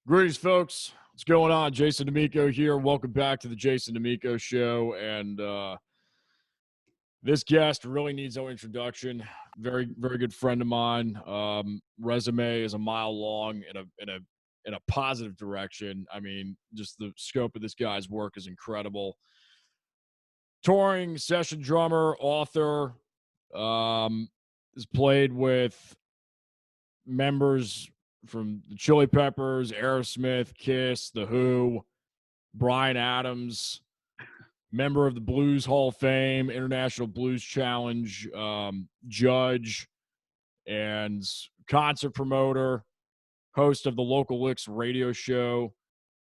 Greetings, folks. What's going on? Jason Damico here. Welcome back to the Jason Damico Show. And this guest really needs no introduction. Very, very good friend of mine. Resume is a mile long in a positive direction. I mean, just the scope of this guy's work is incredible. Touring session drummer, author. Has played with members from the Chili Peppers, Aerosmith, Kiss, The Who, Bryan Adams, member of the Blues Hall of Fame, International Blues Challenge, judge, and concert promoter, host of the Local Licks radio show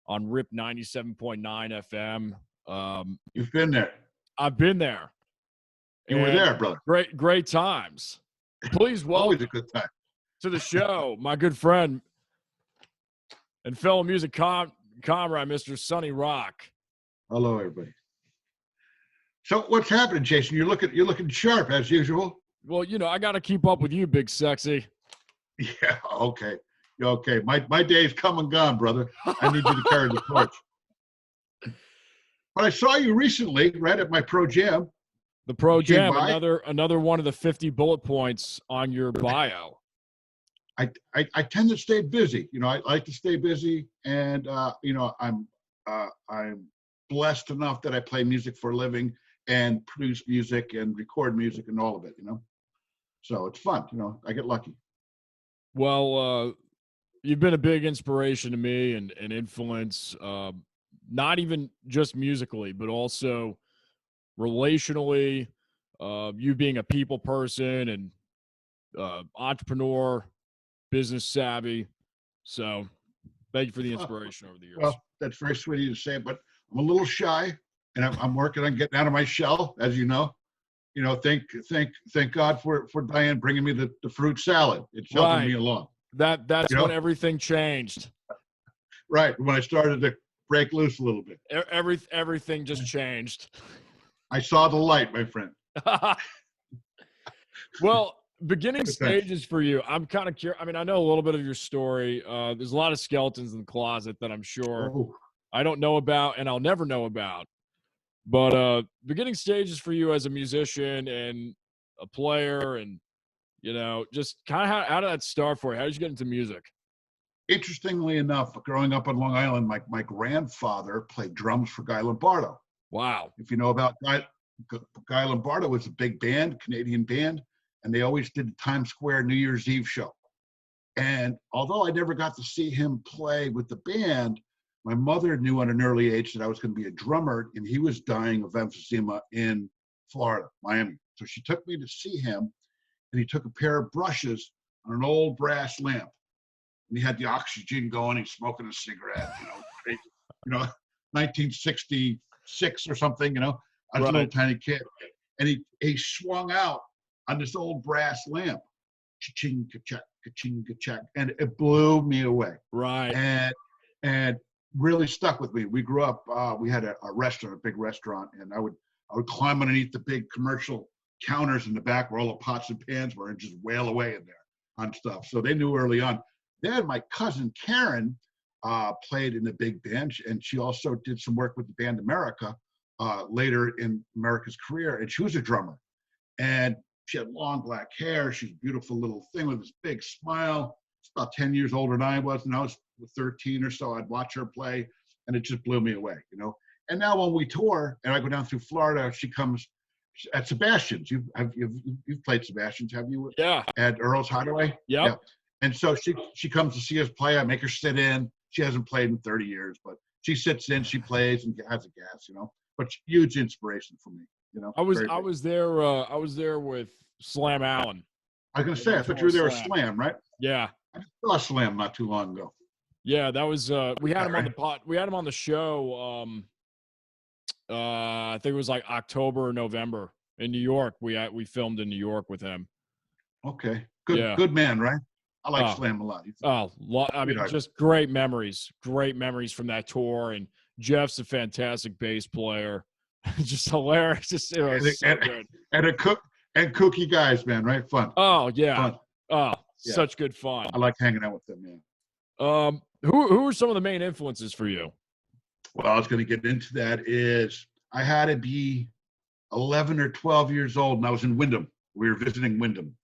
on RIP 97.9 FM. You've been there. I've been there. You were there, brother. Great times. Please welcome Always a good time. to the show, my good friend and fellow music comrade, Mr. Sonny Rock. Hello, everybody. So what's happening, Jason? You're looking sharp as usual. Well, you know, I got to keep up with you, big sexy. Yeah, okay. Okay. My day's come and gone, brother. I need you to carry the torch. But I saw you recently, right at my Pro Jam. The Pro Jam, another one of the 50 bullet points on your bio. I tend to stay busy. You know, I like to stay busy, and you know, I'm blessed enough that I play music for a living and produce music and record music and all of it. You know, so it's fun. You know, I get lucky. Well, you've been a big inspiration to me and influence, not even just musically, but also relationally. You being a people person and entrepreneur, business savvy. So thank you for the inspiration over the years. Well, that's very sweet of you to say, but I'm a little shy, and I'm working on getting out of my shell, as you know. You know, thank God for Diane bringing me the fruit salad. It's helping me along. That's when everything changed. Right, when I started to break loose a little bit. Everything just changed. I saw the light, my friend. Well, beginning stages for you. I'm kind of curious. I mean, I know a little bit of your story. There's a lot of skeletons in the closet that I'm sure I don't know about and I'll never know about. But beginning stages for you as a musician and a player, and you know, just kind of how did that start for you? How did you get into music? Interestingly enough, growing up on Long Island, my grandfather played drums for Guy Lombardo. Wow. If you know about Guy Lombardo, was a big band, Canadian band, and they always did the Times Square New Year's Eve show. And although I never got to see him play with the band, my mother knew at an early age that I was going to be a drummer, and he was dying of emphysema in Florida, Miami. So she took me to see him, and he took a pair of brushes on an old brass lamp. And he had the oxygen going, he's smoking a cigarette, you know, crazy, you know, 1966 or something, you know. I was a little tiny kid. And he swung out on this old brass lamp. Cha-ching, ka-chak, ka-ching, ka-chak. And it blew me away. Right. And really stuck with me. We grew up, we had a restaurant, a big restaurant, and I would climb underneath the big commercial counters in the back where all the pots and pans were and just wail away in there on stuff. So they knew early on. Then my cousin Karen played in the big band, and she also did some work with the band America later in America's career, and she was a drummer. And she had long black hair. She's a beautiful little thing with this big smile. She's about 10 years older than I was, and I was 13 or so. I'd watch her play, and it just blew me away, you know. And now when we tour, and I go down through Florida, she comes at Sebastian's. You've played Sebastian's, have you? Yeah. At Earl's Hideaway? Yep. Yeah. And so she comes to see us play. I make her sit in. She hasn't played in 30 years, but she sits in, she plays, and has a gas, you know. But huge inspiration for me, you know. I was there with Slam Allen. I was gonna say, I thought you were there with Slam, right? Yeah. I saw Slam not too long ago. Yeah, that was we had him on the pot. We had him on the show. I think it was like October or November in New York. We filmed in New York with him. Okay, good man, right? I like Slam a lot. I mean, just great memories from that tour. And Jeff's a fantastic bass player, just hilarious. Just, it was so good. And kooky guys, man, right? Fun. Oh yeah. Fun. Oh, such good fun. I like hanging out with them, man. Who are some of the main influences for you? Well, I was going to get into that. Is I had to be 11 or 12 years old, and I was in Wyndham. We were visiting Wyndham,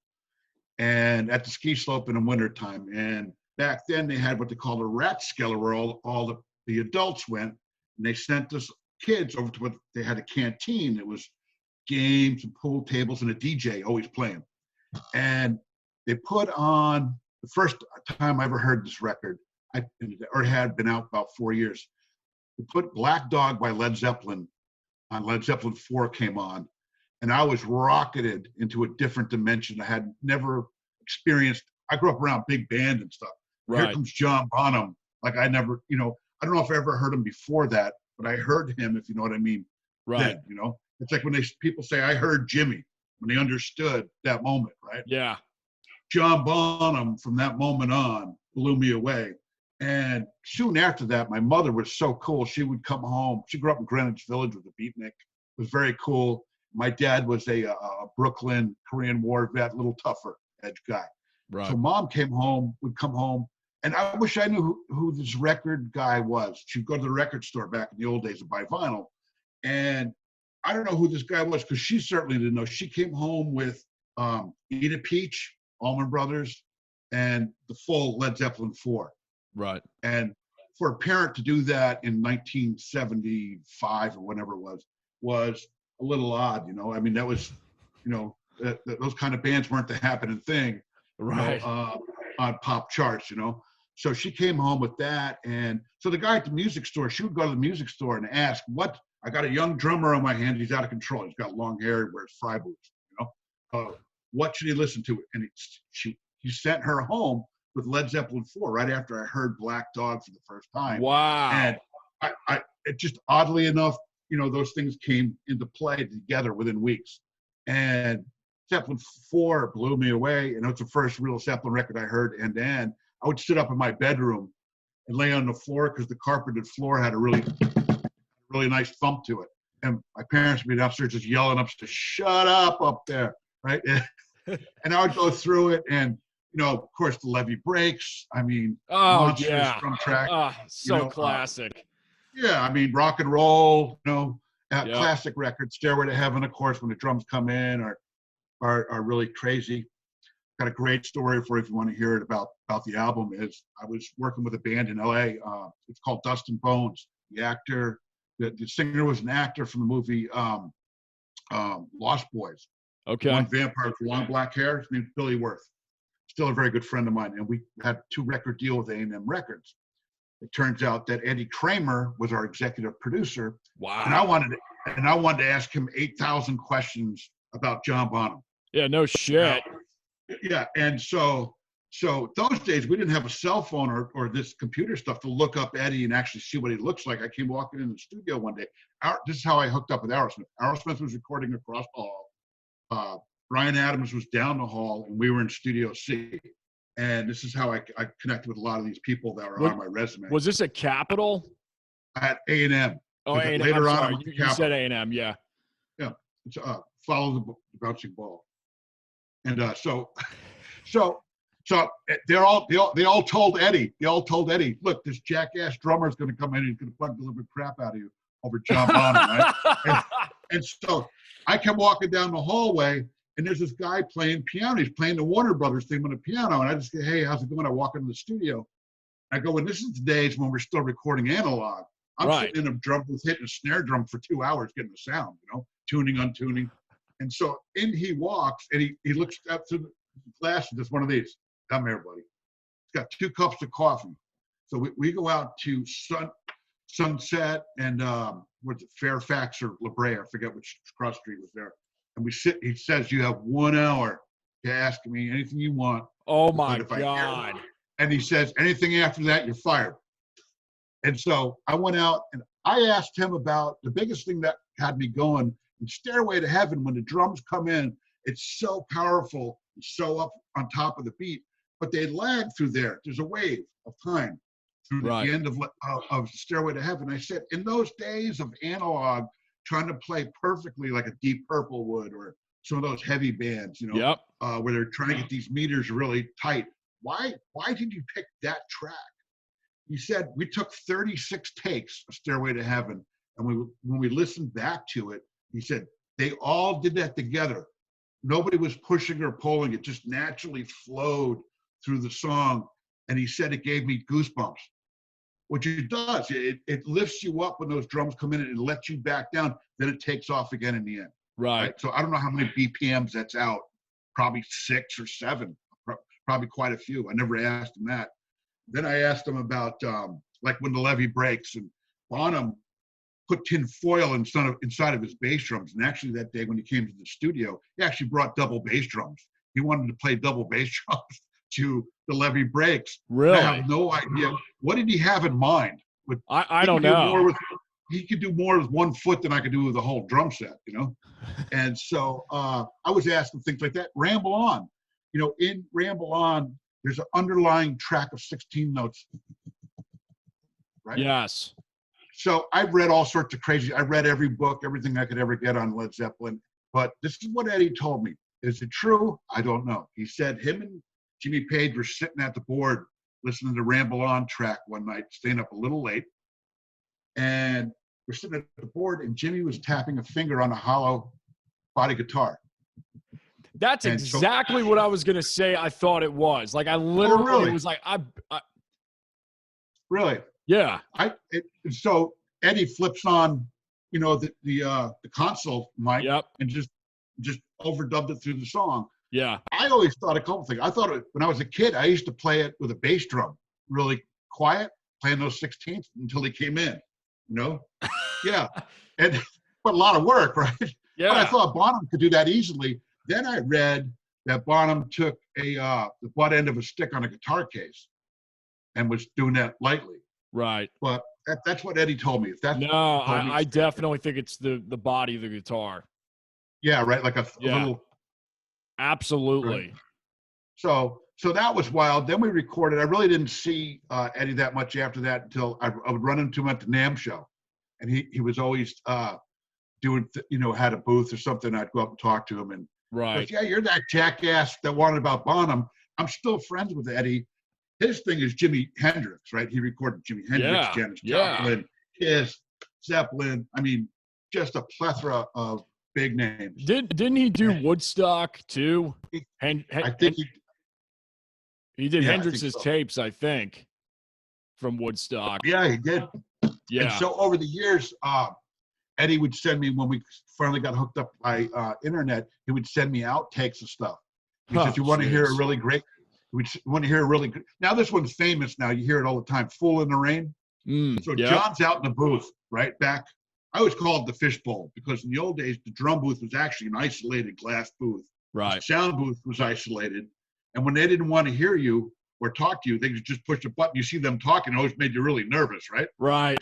and at the ski slope in the wintertime. And back then, they had what they called a rat skeller, where all the adults went, and they sent us kids over to what they had a canteen. It was games and pool tables and a DJ always playing. And they put on the first time I ever heard this record, or it had been out about 4 years. They put Black Dog by Led Zeppelin on. Led Zeppelin 4 came on, and I was rocketed into a different dimension I had never experienced. I grew up around big band and stuff. Right. Here comes John Bonham. Like I never, I don't know if I ever heard him before that, but I heard him, if you know what I mean. Right. Then, it's like when people say, I heard Jimmy, when they understood that moment, right? Yeah. John Bonham, from that moment on, blew me away. And soon after that, my mother was so cool. She would come home. She grew up in Greenwich Village with a beatnik. It was very cool. My dad was a Brooklyn Korean War vet, a little tougher edge guy. Right. So mom would come home, and I wish I knew who this record guy was. She'd go to the record store back in the old days and buy vinyl. And I don't know who this guy was, because she certainly didn't know. She came home with Eat a Peach, Allman Brothers, and the full Led Zeppelin 4. Right. And for a parent to do that in 1975 or whatever it was a little odd, I mean, that was, those kind of bands weren't the happening thing, right, on pop charts, So she came home with that. And so the guy at the music store, she would go to the music store and ask, I got a young drummer on my hands. He's out of control. He's got long hair. He wears fry boots, what should he listen to? And he sent her home with Led Zeppelin 4 right after I heard Black Dog for the first time. Wow. And it just, oddly enough, those things came into play together within weeks. And Zeppelin 4 blew me away. And it was the first real Zeppelin record I heard end to end. I would sit up in my bedroom and lay on the floor, because the carpeted floor had a really nice thump to it. And my parents would be downstairs just yelling upstairs, shut up there, right? And I would go through it, and of course, the Levee Breaks. I mean, monstrous drum track. Classic. I mean, rock and roll. Classic record. Stairway to Heaven, of course, when the drums come in, are really crazy. Got a great story for you if you want to hear it about the album. Is I was working with a band in L.A. It's called Dust and Bones. The actor, the singer was an actor from the movie Lost Boys. Okay. One vampire with long black hair. His name's Billy Worth. Still a very good friend of mine. And we had 2-record deal with A&M Records. It turns out that Eddie Kramer was our executive producer. Wow. And I wanted to ask him 8,000 questions about John Bonham. Yeah, no shit. Yeah. And so those days we didn't have a cell phone or this computer stuff to look up Eddie and actually see what he looks like. I came walking in the studio one day. This is how I hooked up with Aerosmith. Aerosmith was recording across the hall. Bryan Adams was down the hall, and we were in Studio C. And this is how I connected with a lot of these people that were on my resume. Was this at Capitol? At A&M. Oh, A&M. Later I'm on, sorry. You said A&M, yeah. Yeah. It's Follow the Bouncing Ball. And so they all told Eddie, look, this jackass drummer is going to come in and he's going to bug the living crap out of you over John Bonham, right? And so I kept walking down the hallway, and there's this guy playing piano. He's playing the Warner Brothers theme on the piano. And I just say, hey, how's it going? I walk into the studio. I go, and this is the days when we're still recording analog. I'm sitting in a drum booth hitting a snare drum for 2 hours getting the sound, tuning, untuning. And so in he walks, and he looks up through the glass and does one of these. Come here, buddy. He's got 2 cups of coffee. So we go out to Sunset and what's it, Fairfax or La Brea, I forget which cross street was there. And we sit, he says, you have 1 hour to ask me anything you want. Oh my God. And he says, anything after that, you're fired. And so I went out and I asked him about the biggest thing that had me going in Stairway to Heaven. When the drums come in, it's so powerful, it's so up on top of the beat, but they lag through there. There's a wave of time through the end of Stairway to Heaven. I said, in those days of analog, trying to play perfectly like a Deep Purple would, or some of those heavy bands, where they're trying to get these meters really tight. Why did you pick that track? he said we took 36 takes of Stairway to Heaven, and when we listened back to it, he said they all did that together. Nobody was pushing or pulling. It just naturally flowed through the song. And he said it gave me goosebumps, which it does. It lifts you up when those drums come in and it lets you back down. Then it takes off again in the end. Right. So I don't know how many BPMs that's out. Probably 6 or 7. Probably quite a few. I never asked him that. Then I asked him about like when the levee breaks, and Bonham put tin foil inside of his bass drums. And actually that day when he came to the studio, he actually brought double bass drums. He wanted to play double bass drums to the levee breaks. Really? I have no idea. What did he have in mind? I don't know. He could do more with 1 foot than I could do with a whole drum set, you know? And so I was asking things like that. Ramble On. You know, in Ramble On, there's an underlying track of 16 notes. Right? Yes. So I've read all sorts of crazy. I read every book, everything I could ever get on Led Zeppelin. But this is what Eddie told me. Is it true? I don't know. He said him and Jimmy Page were sitting at the board listening to Ramble On track one night, staying up a little late. And we're sitting at the board, and Jimmy was tapping a finger on a hollow body guitar. That's exactly what I was going to say. I thought it was. Like, I literally really? was like, I Really? Yeah. So Eddie flips on, you know, the console mic. Yep. And just overdubbed it through the song. Yeah. I always thought a couple things. I thought when I was a kid, I used to play it with a bass drum, really quiet, playing those 16ths until he came in, you know? Yeah. But a lot of work, right? Yeah. But I thought Bonham could do that easily. Then I read that Bonham took the butt end of a stick on a guitar case and was doing that lightly. Right. But that's what Eddie told me. If that's no, I definitely think it's the body of the guitar. Yeah, right. Like a little. Absolutely. Right. So that was wild. Then we recorded. I really didn't see Eddie that much after that until I would run into him at the NAMM show, and he was always doing, had a booth or something. I'd go up and talk to him, and right. goes, yeah, you're that jackass that wanted about Bonham. I'm still friends with Eddie. His thing is Jimi Hendrix, right? He recorded Jimi Hendrix, Janis Joplin, Kiss, Zeppelin. I mean, just a plethora of big names. Didn't he do Woodstock too? I think he did Hendrix's tapes, I think, from Woodstock. Yeah, he did. Yeah. And so over the years, Eddie would send me, when we finally got hooked up by internet, he would send me outtakes of stuff. He says, you want to hear a really great, now this one's famous now. You hear it all the time, Fool in the Rain. So John's out in the booth, right back. I always call it the fishbowl because in the old days, the drum booth was actually an isolated glass booth. Right. The sound booth was isolated. And when they didn't want to hear you or talk to you, they could just push a button. You see them talking, it always made you really nervous, right? Right.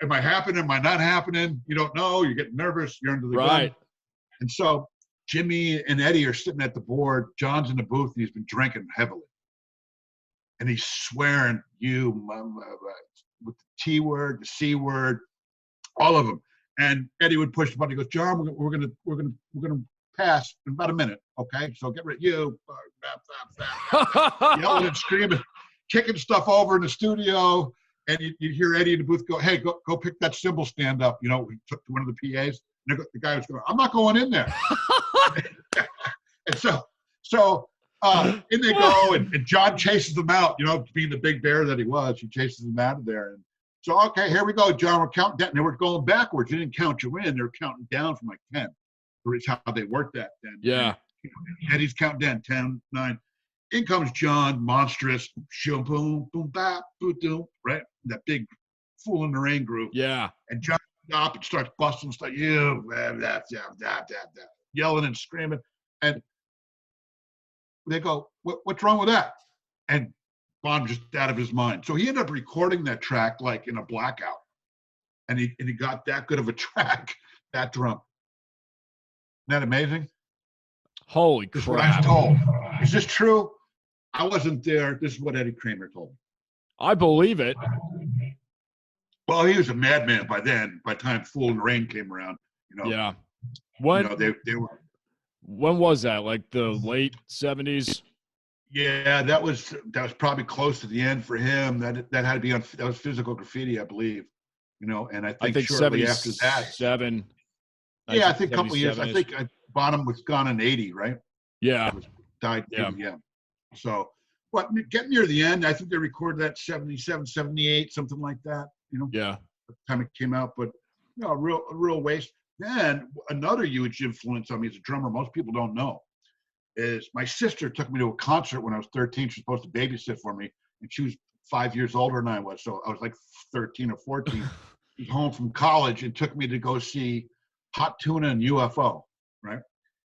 Am I happening? Am I not happening? You don't know. You're getting nervous. You're under the gun. And so Jimmy and Eddie are sitting at the board. John's in the booth, and he's been drinking heavily. And he's swearing, with the T word, the C word, all of them. And Eddie would push the button. He goes, John, we're gonna pass in about a minute. Okay, so get rid. You yelling and screaming, kicking stuff over in the studio, and you'd hear Eddie in the booth go, "Hey, go pick that cymbal stand up." You know, we took to one of the PAs. And the guy was going, "I'm not going in there." And so in they go, and John chases them out. You know, being the big bear that he was, he chases them out of there. And so, okay, here we go, John. We're counting down. They were going backwards. They didn't count you in. They were counting down from like 10. It's how they worked that then. Yeah. And Eddie's counting down 10, 9. In comes John, monstrous, shoom, boom, boom, bap, boom, boom, right? That big Fool in the Rain groove. Yeah. And John stops and starts busting stuff, yelling and screaming. And they go, what's wrong with that? And Bond just out of his mind. So he ended up recording that track like in a blackout. And he got that good of a track, that drum. Isn't that amazing? Holy crap. This is what I'm told. Is this true? I wasn't there. This is what Eddie Kramer told me. I believe it. Well, he was a madman by then, by the time Fool in the Rain came around. You know, yeah. When, they were. When was that? Like the late 70s? Yeah, that was probably close to the end for him. That had to be on. That was Physical Graffiti, I believe. And I I think think shortly after that, 77, yeah, I think a couple of years. I 1977-ish. think Bonham was gone in '80, right? Yeah. Was died. Yeah. Yeah. So, but getting near the end, I think they recorded that 77, 78, something like that. Yeah. The time it came out, but a real waste. Then another huge influence on me as a drummer, most people don't know, is my sister took me to a concert when I was 13. She was supposed to babysit for me, and she was 5 years older than I was. So I was like 13 or 14. She was home from college and took me to go see Hot Tuna and UFO, right?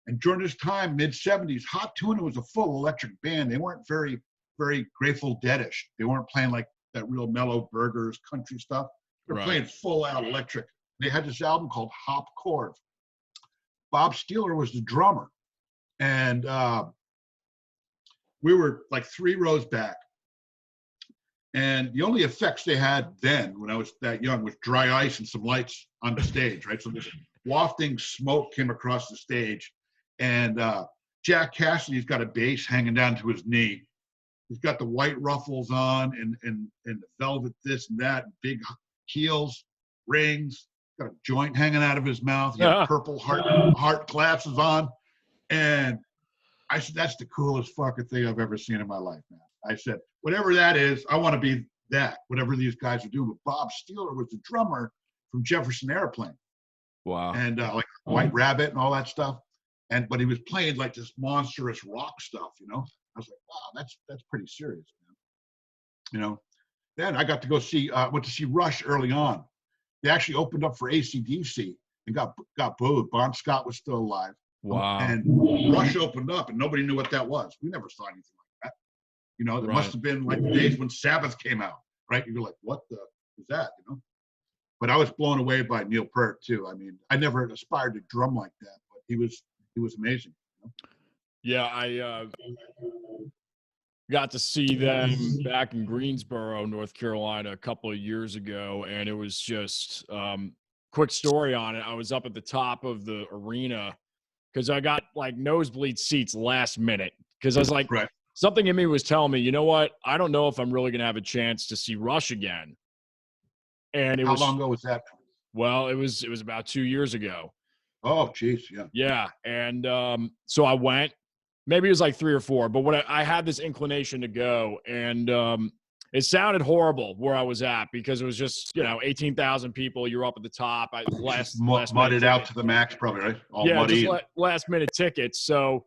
And during this time, mid-'70s, Hot Tuna was a full electric band. They weren't very, very Grateful Dead-ish. They weren't playing like that real mellow Burgers country stuff. They're playing full out electric. They had this album called Hop Chord. Bob Steeler was the drummer. And we were like 3 rows back. And the only effects they had then, when I was that young, was dry ice and some lights on the stage, right? So this wafting smoke came across the stage. And Jack Cassidy's got a bass hanging down to his knee. He's got the white ruffles on and the velvet this and that, big heels, rings, got a joint hanging out of his mouth. He had purple heart glasses on. And I said, that's the coolest fucking thing I've ever seen in my life, man. I said, whatever that is, I want to be that, whatever these guys are doing. But Bob Steeler was the drummer from Jefferson Airplane. Wow. And like White Rabbit and all that stuff. But he was playing like this monstrous rock stuff, I was like, wow, that's pretty serious, man. Then I got to go went to see Rush early on. They actually opened up for AC/DC and got booed. Bon Scott was still alive. Wow. And Rush opened up and nobody knew what that was. We never saw anything like that. There must have been like the days when Sabbath came out, right? You were like, what the is that, But I was blown away by Neil Peart too. I mean, I never aspired to drum like that, but he was amazing. Yeah, I got to see them back in Greensboro, North Carolina, a couple of years ago, and it was just quick story on it. I was up at the top of the arena because I got like nosebleed seats last minute because I was like, something in me was telling me, you know what? I don't know if I'm really going to have a chance to see Rush again. And How long ago was that? Well, it was about 2 years ago. Oh, geez, yeah. Yeah, and so I went. Maybe it was like 3 or 4, but I had this inclination to go, and it sounded horrible where I was at because it was just 18,000 people. You're up at the top. Last mudded out to the max, probably, right? All muddy. Just last minute tickets. So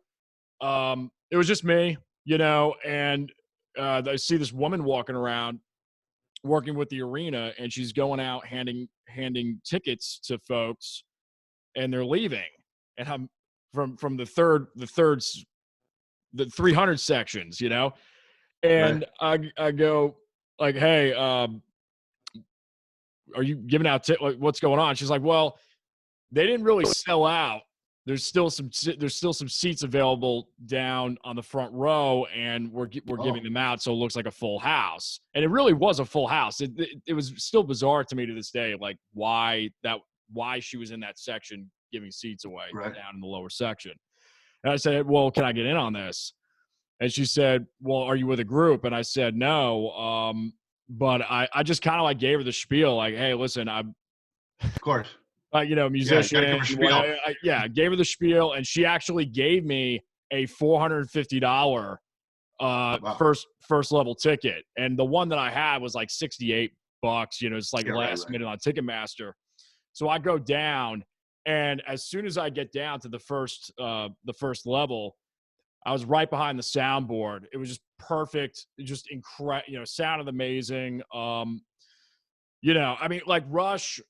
it was just me, and I see this woman walking around, working with the arena, and she's going out handing tickets to folks, and they're leaving, and I'm from the 300 sections, and I go like, hey, are you giving out like, what's going on? She's like, well, they didn't really sell out. There's still some seats available down on the front row, and we're giving them out, so it looks like a full house. And it really was a full house. It was still bizarre to me to this day, like why she was in that section giving seats away down in the lower section. And I said, well, can I get in on this? And she said, well, are you with a group? And I said, no. But I just kind of like gave her the spiel, like, hey, listen, I'm of course, musician. Yeah, gave her the spiel. And she actually gave me a $450 first level ticket. And the one that I had was like $68. It's like last minute on Ticketmaster. So I go down, and as soon as I get down to the first level, I was right behind the soundboard. It was just perfect, just incredible. Sounded amazing. I mean, like Rush.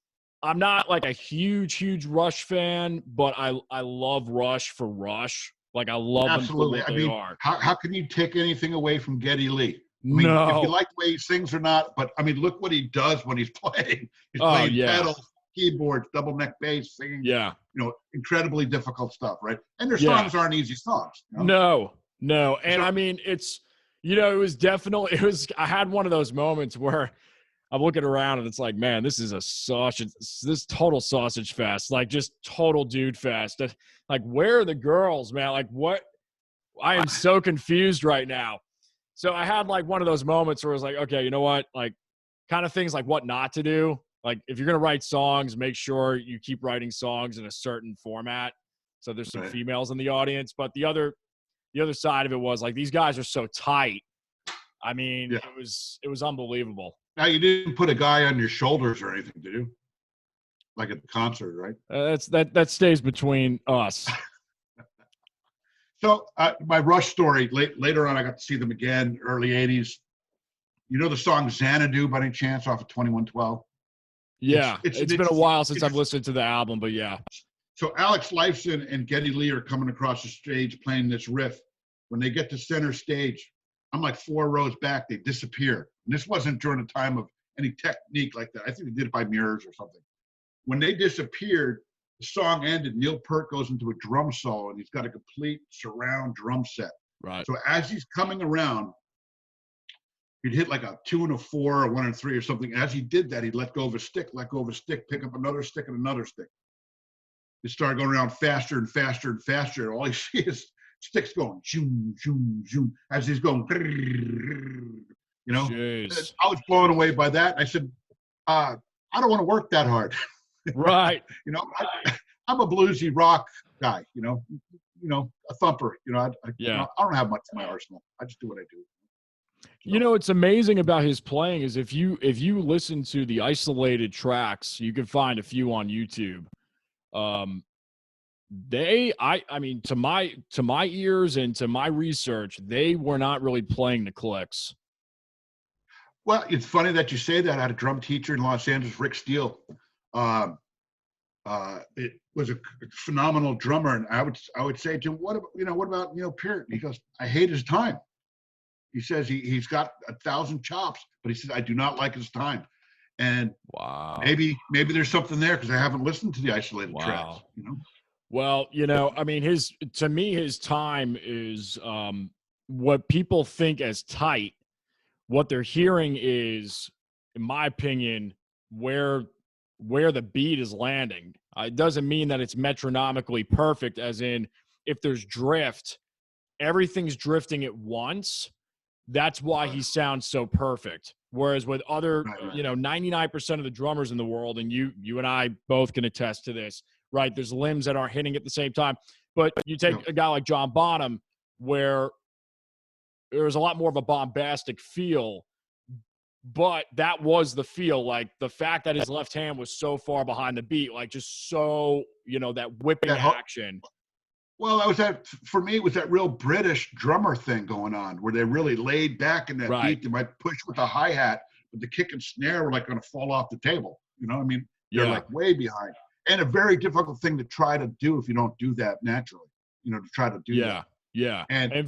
I'm not like a huge Rush fan, but I love Rush for Rush. Like I love absolutely. them for what they are. How can you take anything away from Geddy Lee? No. If you like the way he sings or not, but I mean, look what he does when he's playing. He's playing pedals, keyboards, double neck bass, singing. Yeah. Incredibly difficult stuff, right? And their songs aren't easy songs. No. And I mean, it's, it was definitely, I had one of those moments where I'm looking around and it's like, man, this is this total sausage fest, like just total dude fest. Like, where are the girls, man? Like, what? I am so confused right now. So I had like one of those moments where I was like, okay, you know what? Like kind of things like what not to do. Like if you're going to write songs, make sure you keep writing songs in a certain format. So there's some Right. females in the audience, but the other side of it was like, these guys are so tight. I mean, Yeah. it was unbelievable. Now you didn't put a guy on your shoulders or anything, did you? Like at the concert, right? That stays between us. So my Rush story, later on, I got to see them again, early 80s. You know the song Xanadu by any chance off of 2112? Yeah, it's been a while since I've listened to the album, but yeah. So Alex Lifeson and Geddy Lee are coming across the stage playing this riff. When they get to center stage, I'm like 4 rows back, they disappear. And this wasn't during a time of any technique like that. I think they did it by mirrors or something. When they disappeared, the song ended. Neil Peart goes into a drum solo, and he's got a complete surround drum set. Right. So as he's coming around, he'd hit like a 2 and a 4, or 1 and 3 or something. As he did that, he'd let go of a stick, pick up another stick and another stick. It started going around faster and faster and faster. All you see is sticks going zoom, zoom, zoom as he's going. You know, Jeez. I was blown away by that. I said, I don't want to work that hard. Right. You know, I'm a bluesy rock guy. You know, a thumper. You know, I don't have much in my arsenal. I just do what I do. So. You know, what's amazing about his playing is if you listen to the isolated tracks, you can find a few on YouTube. I mean, to my ears and to my research, they were not really playing the clicks. Well, it's funny that you say that. I had a drum teacher in Los Angeles, Rick Steele. It was a phenomenal drummer, and I would say to him, what about Neil Peart? He goes, I hate his time. He says he's got 1,000 chops, but he says I do not like his time. And wow, maybe there's something there because I haven't listened to the isolated tracks. You know. Well, you know, I mean, his time is what people think as tight. What they're hearing is, in my opinion, where the beat is landing. It doesn't mean that it's metronomically perfect, as in if there's drift, everything's drifting at once. That's why he sounds so perfect. Whereas with other, 99% of the drummers in the world, and you and I both can attest to this, right? There's limbs that aren't hitting at the same time. But you take a guy like John Bonham, where there's a lot more of a bombastic feel, but that was the feel. Like the fact that his left hand was so far behind the beat, like just so, that whipping action. Well, for me, it was that real British drummer thing going on where they really laid back in that beat. They might push with the hi-hat, but the kick and snare were like going to fall off the table. You know what I mean? They're like way behind. And a very difficult thing to try to do if you don't do that naturally, to try to do that. Yeah. And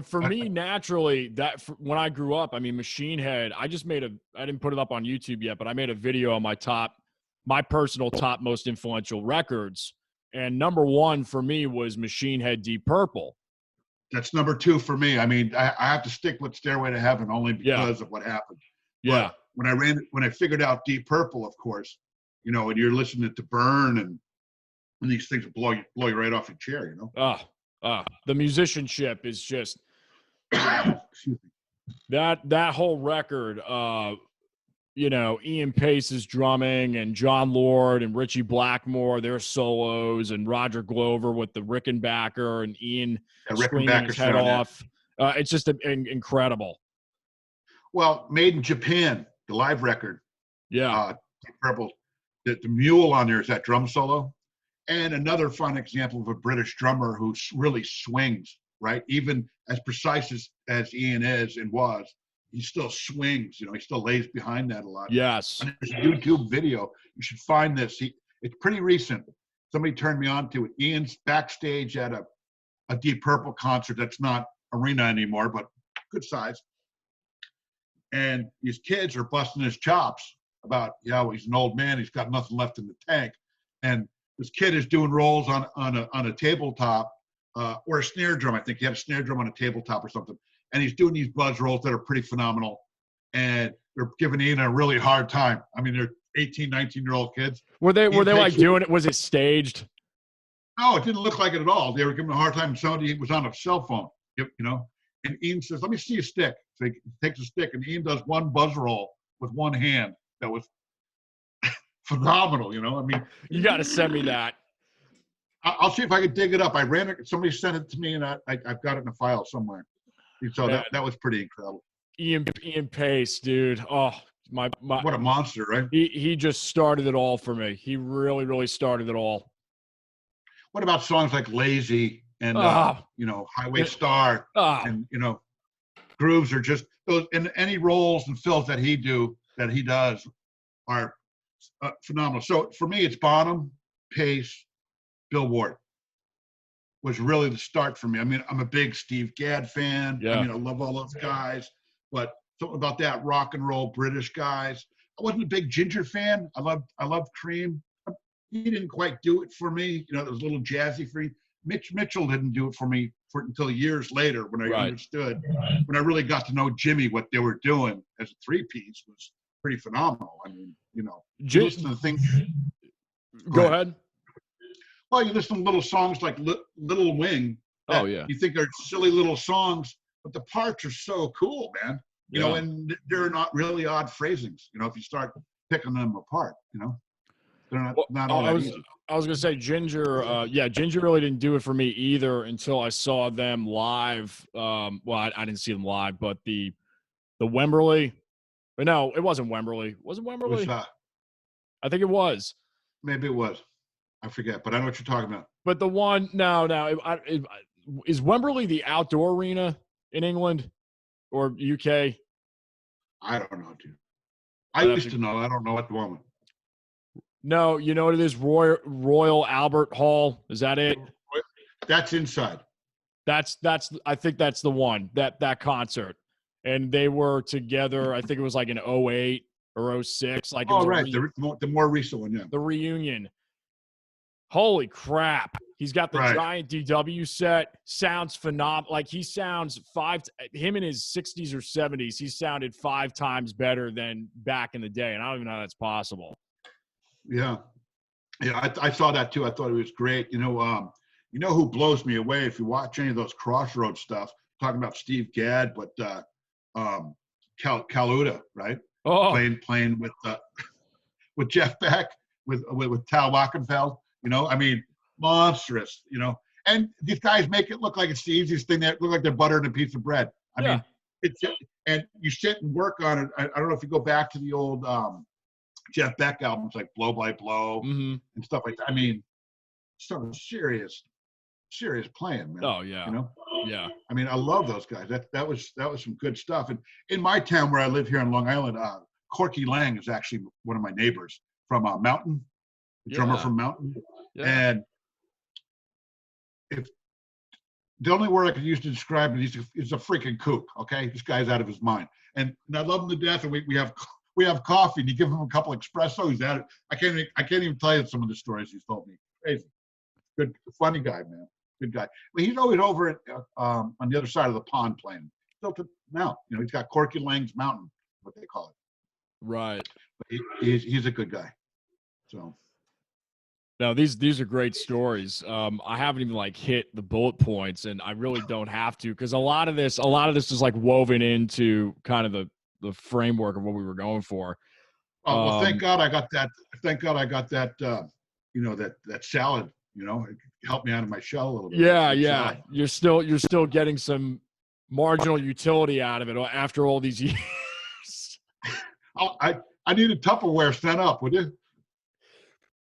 for me, naturally, when I grew up, I mean, Machine Head, I didn't put it up on YouTube yet, but I made a video on my personal top most influential records. And number 1 for me was Machine Head, Deep Purple. That's number 2 for me. I mean, I have to stick with Stairway to Heaven only because of what happened. Yeah. But when I figured out Deep Purple, of course, and you're listening to Burn and these things blow you right off your chair, The musicianship is just excuse me. That whole record. Ian Pace's drumming and John Lord and Richie Blackmore, their solos, and Roger Glover with the Rickenbacker and Ian screaming his head off. It's just incredible. Well, Made in Japan, the live record. Yeah. Purple. The mule on there is that drum solo. And another fun example of a British drummer who really swings, right? Even as precise as Ian is and was, he still swings, he still lays behind that a lot. Yes. And there's a YouTube video. You should find this. It's pretty recent. Somebody turned me on to it. Ian's backstage at a Deep Purple concert that's not arena anymore, but good size. And these kids are busting his chops about, he's an old man. He's got nothing left in the tank. And this kid is doing rolls on a tabletop or a snare drum. I think he had a snare drum on a tabletop or something. And he's doing these buzz rolls that are pretty phenomenal. And they're giving Ian a really hard time. I mean, they're 18, 19-year-old kids. Were they like doing it? Was it staged? No, it didn't look like it at all. They were giving him a hard time. Somebody was on a cell phone, and Ian says, "Let me see a stick." So he takes a stick, and Ian does one buzz roll with one hand. That was phenomenal. I mean, You got to send me that. I'll see if I can dig it up. I ran it. Somebody sent it to me, and I've got it in a file somewhere. So that was pretty incredible. Ian Pace, dude. Oh, my what a monster, right? He just started it all for me. He really, really started it all. What about songs like Lazy and Highway Star and Grooves are just those, and any roles and fills that he does are phenomenal. So for me, it's Bonham, Pace, Bill Ward was really the start for me. I mean, I'm a big Steve Gadd fan. Yeah. I mean, I love all those guys, but something about that rock and roll British guys. I wasn't a big Ginger fan. I loved Cream. He didn't quite do it for me. It was a little jazzy for me. Mitch Mitchell didn't do it for me until years later when I understood, when I really got to know Jimmy, what they were doing as a three-piece was pretty phenomenal. I mean, you listen to things. Go ahead. Well, you listen to little songs like Little Wing. Oh, yeah. You think they're silly little songs, but the parts are so cool, man. And they're not really odd phrasings, if you start picking them apart, they're not all that easy. I was going to say Ginger. Ginger really didn't do it for me either until I saw them live. Well, I didn't see them live, but the Wembley. But no, it wasn't Wembley. Was it Wembley? It was, I think it was. Maybe it was. I forget, but I know what you're talking about. But the one, is Wembley the outdoor arena in England or UK? I don't know, dude. I used to know. I don't know at the moment. No, you know what it is? Royal Albert Hall. Is that it? That's inside. That's. I think that's the one. That concert, and they were together. I think it was like in 08 or 06. Like, right, the more recent one, yeah. The reunion. Holy crap! He's got the giant DW set. Sounds phenomenal. Like he sounds him in his 60s or 70s. He sounded 5 times better than back in the day, and I don't even know how that's possible. Yeah, I saw that too. I thought it was great. You know who blows me away if you watch any of those Crossroads stuff? Talking about Steve Gadd, but Kaluta, right? Oh, playing with Jeff Beck, with Tal Wackenfeld. I mean, monstrous. And these guys make it look like it's the easiest thing. That look like they're buttering a piece of bread. I mean, it's and you sit and work on it. I don't know if you go back to the old Jeff Beck albums like Blow by Blow and stuff like that. I mean, some serious playing, man. Oh yeah. Yeah. I mean, I love those guys. That was some good stuff. And in my town where I live here in Long Island, Corky Lang is actually one of my neighbors from Mountain, the drummer from Mountain. Yeah. And if the only word I could use to describe it, he's a freaking kook. Okay, this guy's out of his mind. And I love him to death. And we have coffee, and you give him a couple espresso. He's at it. I can't even tell you some of the stories he's told me. Crazy, good, funny guy, man. Good guy. But he's always over at on the other side of the pond playing. Still to now, he's got Corky Lang's Mountain, what they call it. Right. But he's a good guy. So. No, these are great stories. I haven't even hit the bullet points, and I really don't have to, because a lot of this is woven into kind of the framework of what we were going for. Oh, well, thank God I got that. Thank God I got that. That salad. It helped me out of my shell a little bit. Yeah. You're still getting some marginal utility out of it after all these years. I need a Tupperware sent up, would you?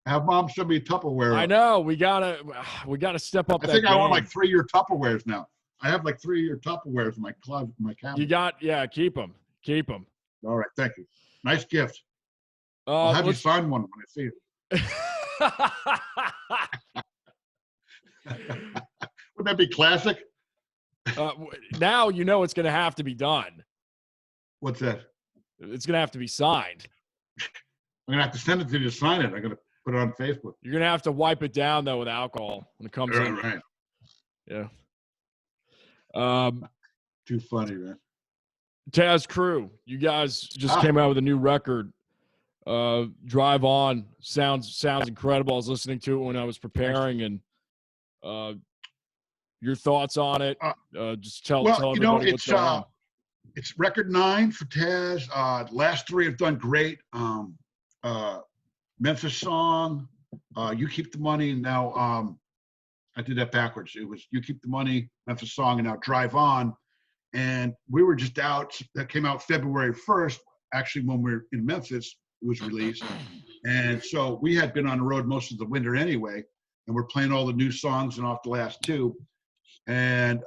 Have Mom send me Tupperware. I know we gotta step up. I think I want 3-year Tupperwares now. I have 3-year Tupperwares in my closet, in my cabinet. Keep them. All right, thank you. Nice gift. I'll have you sign one when I see it. Wouldn't that be classic? Now it's going to have to be done. What's that? It's going to have to be signed. I'm going to have to send it to you to sign it. I'm going to put it on Facebook. You're going to have to wipe it down, though, with alcohol when it comes in. Right. Yeah. Too funny, man. Taz Crew, you guys just came out with a new record. Drive On sounds incredible. I was listening to it when I was preparing, and Your thoughts on it? Just tell everybody what's going on. It's record 9 for Taz. Last 3 have done great. Memphis Song, You Keep the Money, and now I did that backwards. It was You Keep the Money, Memphis Song, and now Drive On. And we were just out. That came out February 1st. Actually, when we were in Memphis, it was released. And so we had been on the road most of the winter anyway, and we're playing all the new songs and off the last 2. And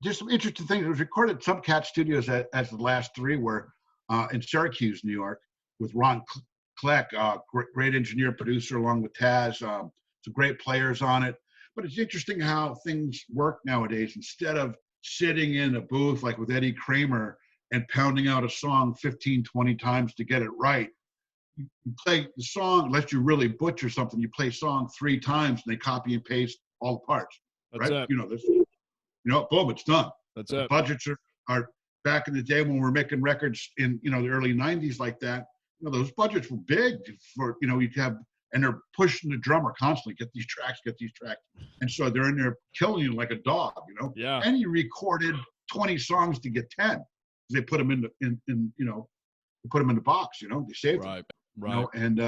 just some interesting things. It was recorded at some Cat Studios as the last 3 were in Syracuse, New York, with Ron Kleck, great engineer, producer, along with Taz. Some great players on it. But it's interesting how things work nowadays. Instead of sitting in a booth like with Eddie Kramer and pounding out a song 15, 20 times to get it right, you play the song, unless you really butcher something, you play song 3 times and they copy and paste all the parts. That's right? it. Boom, it's done. That's the it. Budgets are back in the day when we were making records in, the early 90s like that. Those budgets were big for, you'd have, and they're pushing the drummer constantly, get these tracks. And so they're in there killing you like a dog, Yeah. And you recorded 20 songs to get 10. They put them in put them in the box, they saved them. Right. And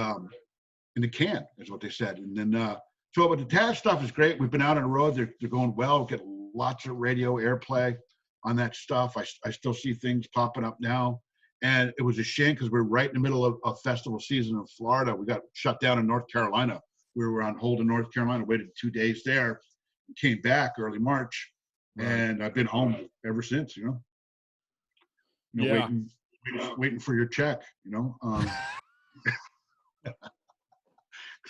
in the can is what they said. And then, but the Taz stuff is great. We've been out on the road. They're going well. We get lots of radio airplay on that stuff. I still see things popping up now. And it was a shame because we're right in the middle of festival season in Florida. We got shut down in North Carolina. We were on hold in North Carolina, waited 2 days there, came back early March, and I've been home ever since, waiting for your check, because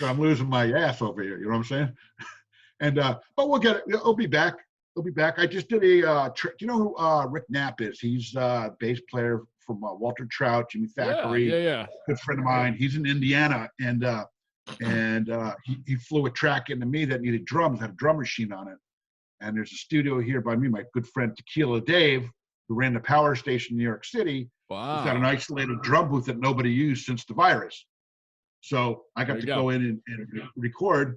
I'm losing my ass over here, you know what I'm saying? And but we'll get it. It'll be back. I just did a do you know who Rick Knapp is? He's a bass player from Walter Trout, Jimmy Thackeray. Yeah. Good friend of mine. He's in Indiana, and he flew a track into me that needed drums, had a drum machine on it. And there's a studio here by me, my good friend Tequila Dave, who ran the power station in New York City. Wow. He's got an isolated drum booth that nobody used since the virus. So I got to go in and record,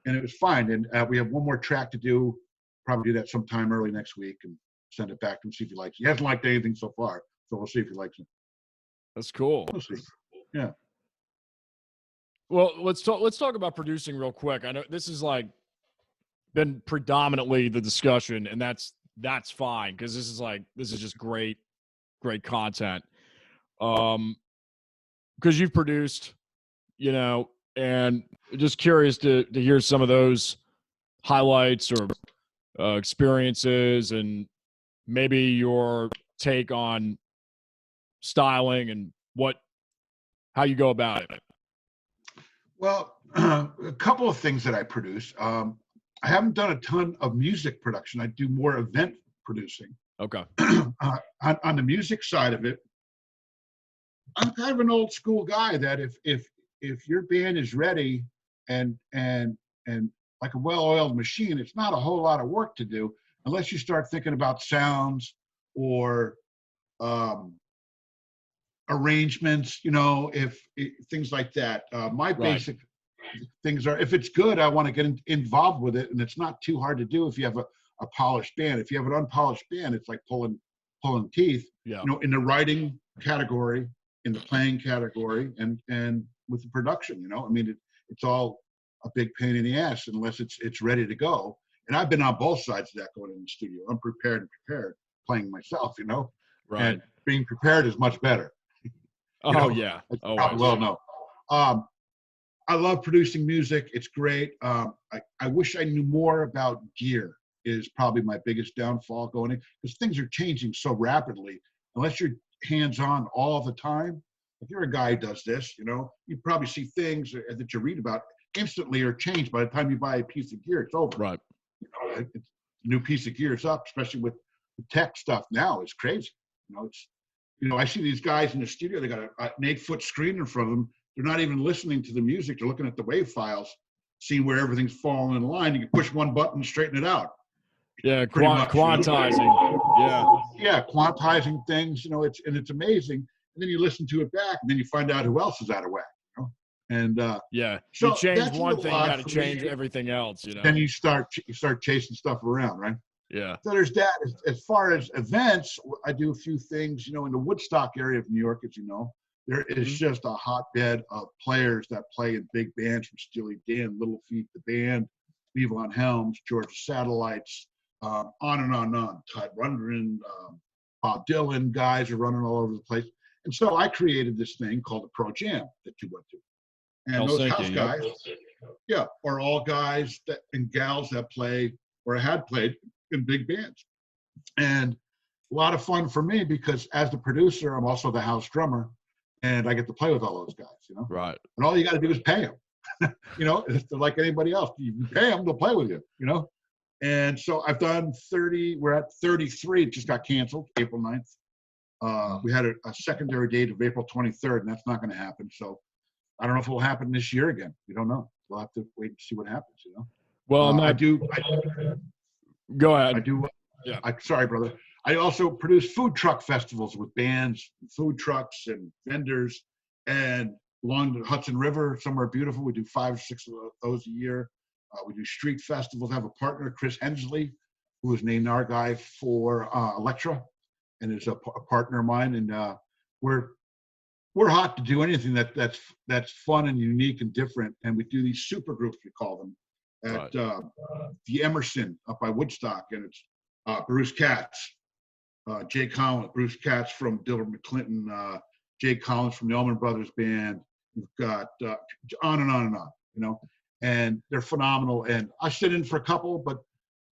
and it was fine. And we have one more track to do. Probably do that sometime early next week and send it back to him, see if he likes it. He hasn't liked anything so far, so we'll see if he likes it. That's cool. We'll see. Yeah. Well, let's talk about producing real quick. I know this is been predominantly the discussion, and that's fine because this is just great content. Because you've produced, and just curious to hear some of those highlights or experiences, and maybe your take on styling and how you go about it. Well, a couple of things that I produce. I haven't done a ton of music production. I do more event producing. Okay. On the music side of it, I'm kind of an old school guy that if your band is ready and like a well-oiled machine, it's not a whole lot of work to do unless you start thinking about sounds or arrangements, if things like that. My basic things are, if it's good, I want to get involved with it, and it's not too hard to do if you have a polished band. If you have an unpolished band, it's like pulling teeth. Yeah. In the writing category, in the playing category, and with the production. It's all a big pain in the ass unless it's ready to go. And I've been on both sides of that going in the studio. I'm prepared and prepared playing myself, Right. And being prepared is much better. Yeah. Probably well know. I love producing music. It's great. I wish I knew more about gear is probably my biggest downfall going in, because things are changing so rapidly. Unless you're hands-on all the time, if you're a guy who does this, you probably see things that you read about instantly are changed by the time you buy a piece of gear. It's over. Right. It's a new piece of gear is up, especially with the tech stuff now. It's crazy. I see these guys in the studio. They got an 8-foot screen in front of them. They're not even listening to the music. They're looking at the wave files, seeing where everything's falling in line. You can push one button and straighten it out. Yeah, quantizing. Yeah, quantizing things. It's amazing. And then you listen to it back, and then you find out who else is out of whack. And Yeah. You so change that's a one little thing, you odd got to for change me. everything else, Then you start chasing stuff around, right? Yeah. So there's that. As far as events, I do a few things, in the Woodstock area of New York, as you know. There is just a hotbed of players that play in big bands, from Steely Dan, Little Feat, the band, Levon Helms, Georgia Satellites, on and on and on. Todd Rundgren, Bob Dylan, guys are running all over the place. And so I created this thing called the Pro Jam that you went to. And those house guys, are all guys and gals that play or had played in big bands. And a lot of fun for me because as the producer, I'm also the house drummer, and I get to play with all those guys, Right. And all you got to do is pay them. They're like anybody else. You pay them, they'll play with you, And so I've done 30, we're at 33, it just got canceled, April 9th. We had a secondary date of April 23rd, and that's not going to happen. So I don't know if it will happen this year again. We don't know. We'll have to wait and see what happens, Well, I do. Go ahead. I do. Yeah. Sorry, brother. I also produce food truck festivals with bands, food trucks, and vendors. And along the Hudson River, somewhere beautiful, we do 5 or 6 of those a year. We do street festivals. I have a partner, Chris Hensley, who is named our guy for Electra, and is a partner of mine. And we're hot to do anything that's fun and unique and different. And we do these super groups, we call them, at the Emerson up by Woodstock, and it's Bruce Katz, Jay Collins, Bruce Katz from Dilbert McClinton, Jay Collins from the Allman Brothers Band. We've got on and on and on, and they're phenomenal. And I sit in for a couple, but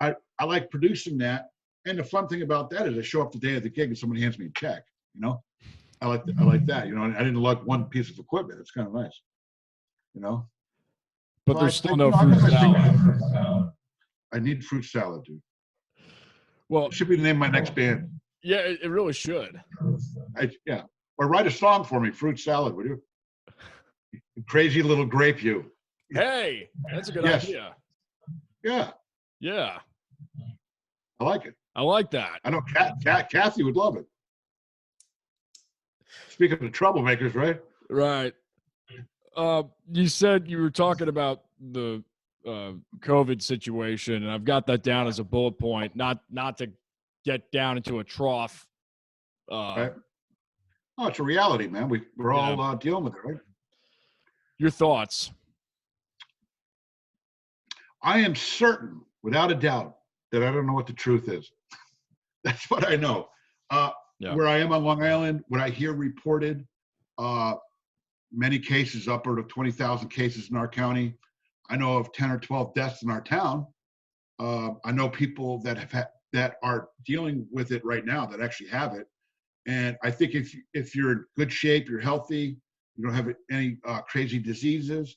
I like producing that. And the fun thing about that is I show up the day of the gig and someone hands me a check, I like that, I didn't lug one piece of equipment. It's kind of nice, But there's still no fruit salad. I need fruit salad, dude. Well, it should be the name of my next band. Yeah, it really should. Or write a song for me, Fruit Salad, would you? Crazy little grape, you. Hey, that's a good idea. Yeah. Yeah. I like it. I like that. I know Kathy would love it. Speaking of troublemakers, right? Right. You said you were talking about the COVID situation, and I've got that down as a bullet point, not to get down into a trough. Right. Oh, it's a reality, man. We're all dealing with it, right? Your thoughts? I am certain, without a doubt, that I don't know what the truth is. That's what I know. Where I am on Long Island, what I hear reported, many cases, upward of 20,000 cases in our county. I know of 10 or 12 deaths in our town. I know people that are dealing with it right now that actually have it. And I think if you're in good shape, you're healthy, you don't have any crazy diseases,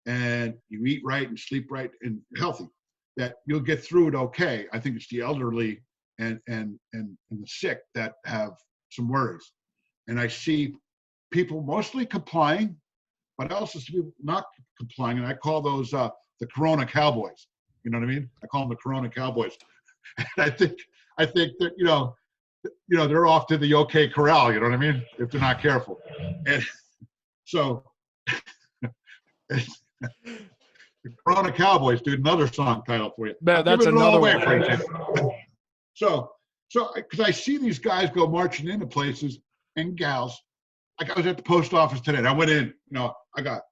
and you eat right and sleep right and healthy, that you'll get through it okay. I think it's the elderly and the sick that have some worries. And I see people mostly complying, but I also see people not complying, and I call those the Corona Cowboys. You know what I mean? I call them the Corona Cowboys. And I think that they're off to the OK Corral. You know what I mean? If they're not careful. And so, the Corona Cowboys, dude. Another song title for you. Man, that's another one. So, because I see these guys go marching into places and gals. Like I was at the post office today. And I went in. I've got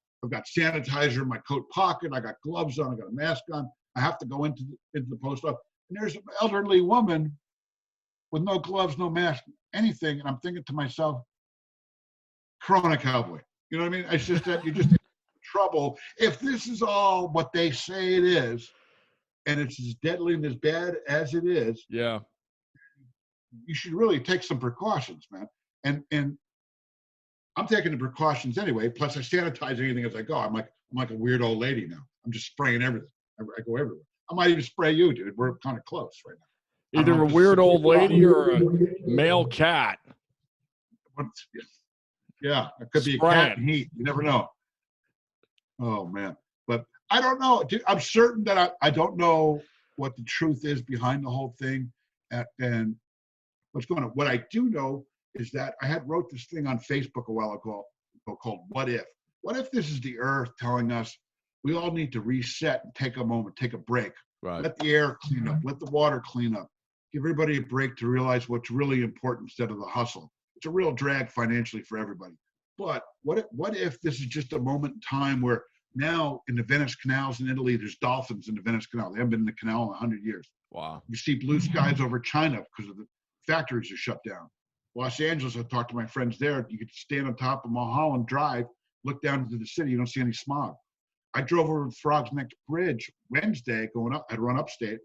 sanitizer in my coat pocket. I got gloves on. I got a mask on. I have to go into the post office. And there's an elderly woman with no gloves, no mask, anything. And I'm thinking to myself, Corona Cowboy. You know what I mean? It's just that you're just in trouble. If this is all what they say it is, and it's as deadly and as bad as it is, you should really take some precautions, man. And I'm taking the precautions anyway. Plus, I sanitize anything as I go. I'm like a weird old lady now. I'm just spraying everything. I go everywhere. I might even spray you, dude. We're kind of close right now. Either a weird old lady or a male cat. Yeah, it could be a cat in heat. You never know. Oh, man. But I don't know. Dude, I'm certain that I don't know what the truth is behind the whole thing and what's going on. What I do know is that I had wrote this thing on Facebook a while ago called What If? what if this is the earth telling us we all need to reset and take a moment, take a break, Right. let the air clean up, let the water clean up, give everybody a break to realize what's really important instead of the hustle. It's a real drag financially for everybody. But what if this is just a moment in time where now in the Venice Canals in Italy, there's dolphins in the Venice Canal. They haven't been in the canal in 100 years. Wow. You see blue skies over China because of the factories are shut down. Los Angeles, I talked to my friends there. You could stand on top of Mulholland Drive, look down into the city. You don't see any smog. I drove over Frog's Neck Bridge Wednesday going up. I'd run upstate,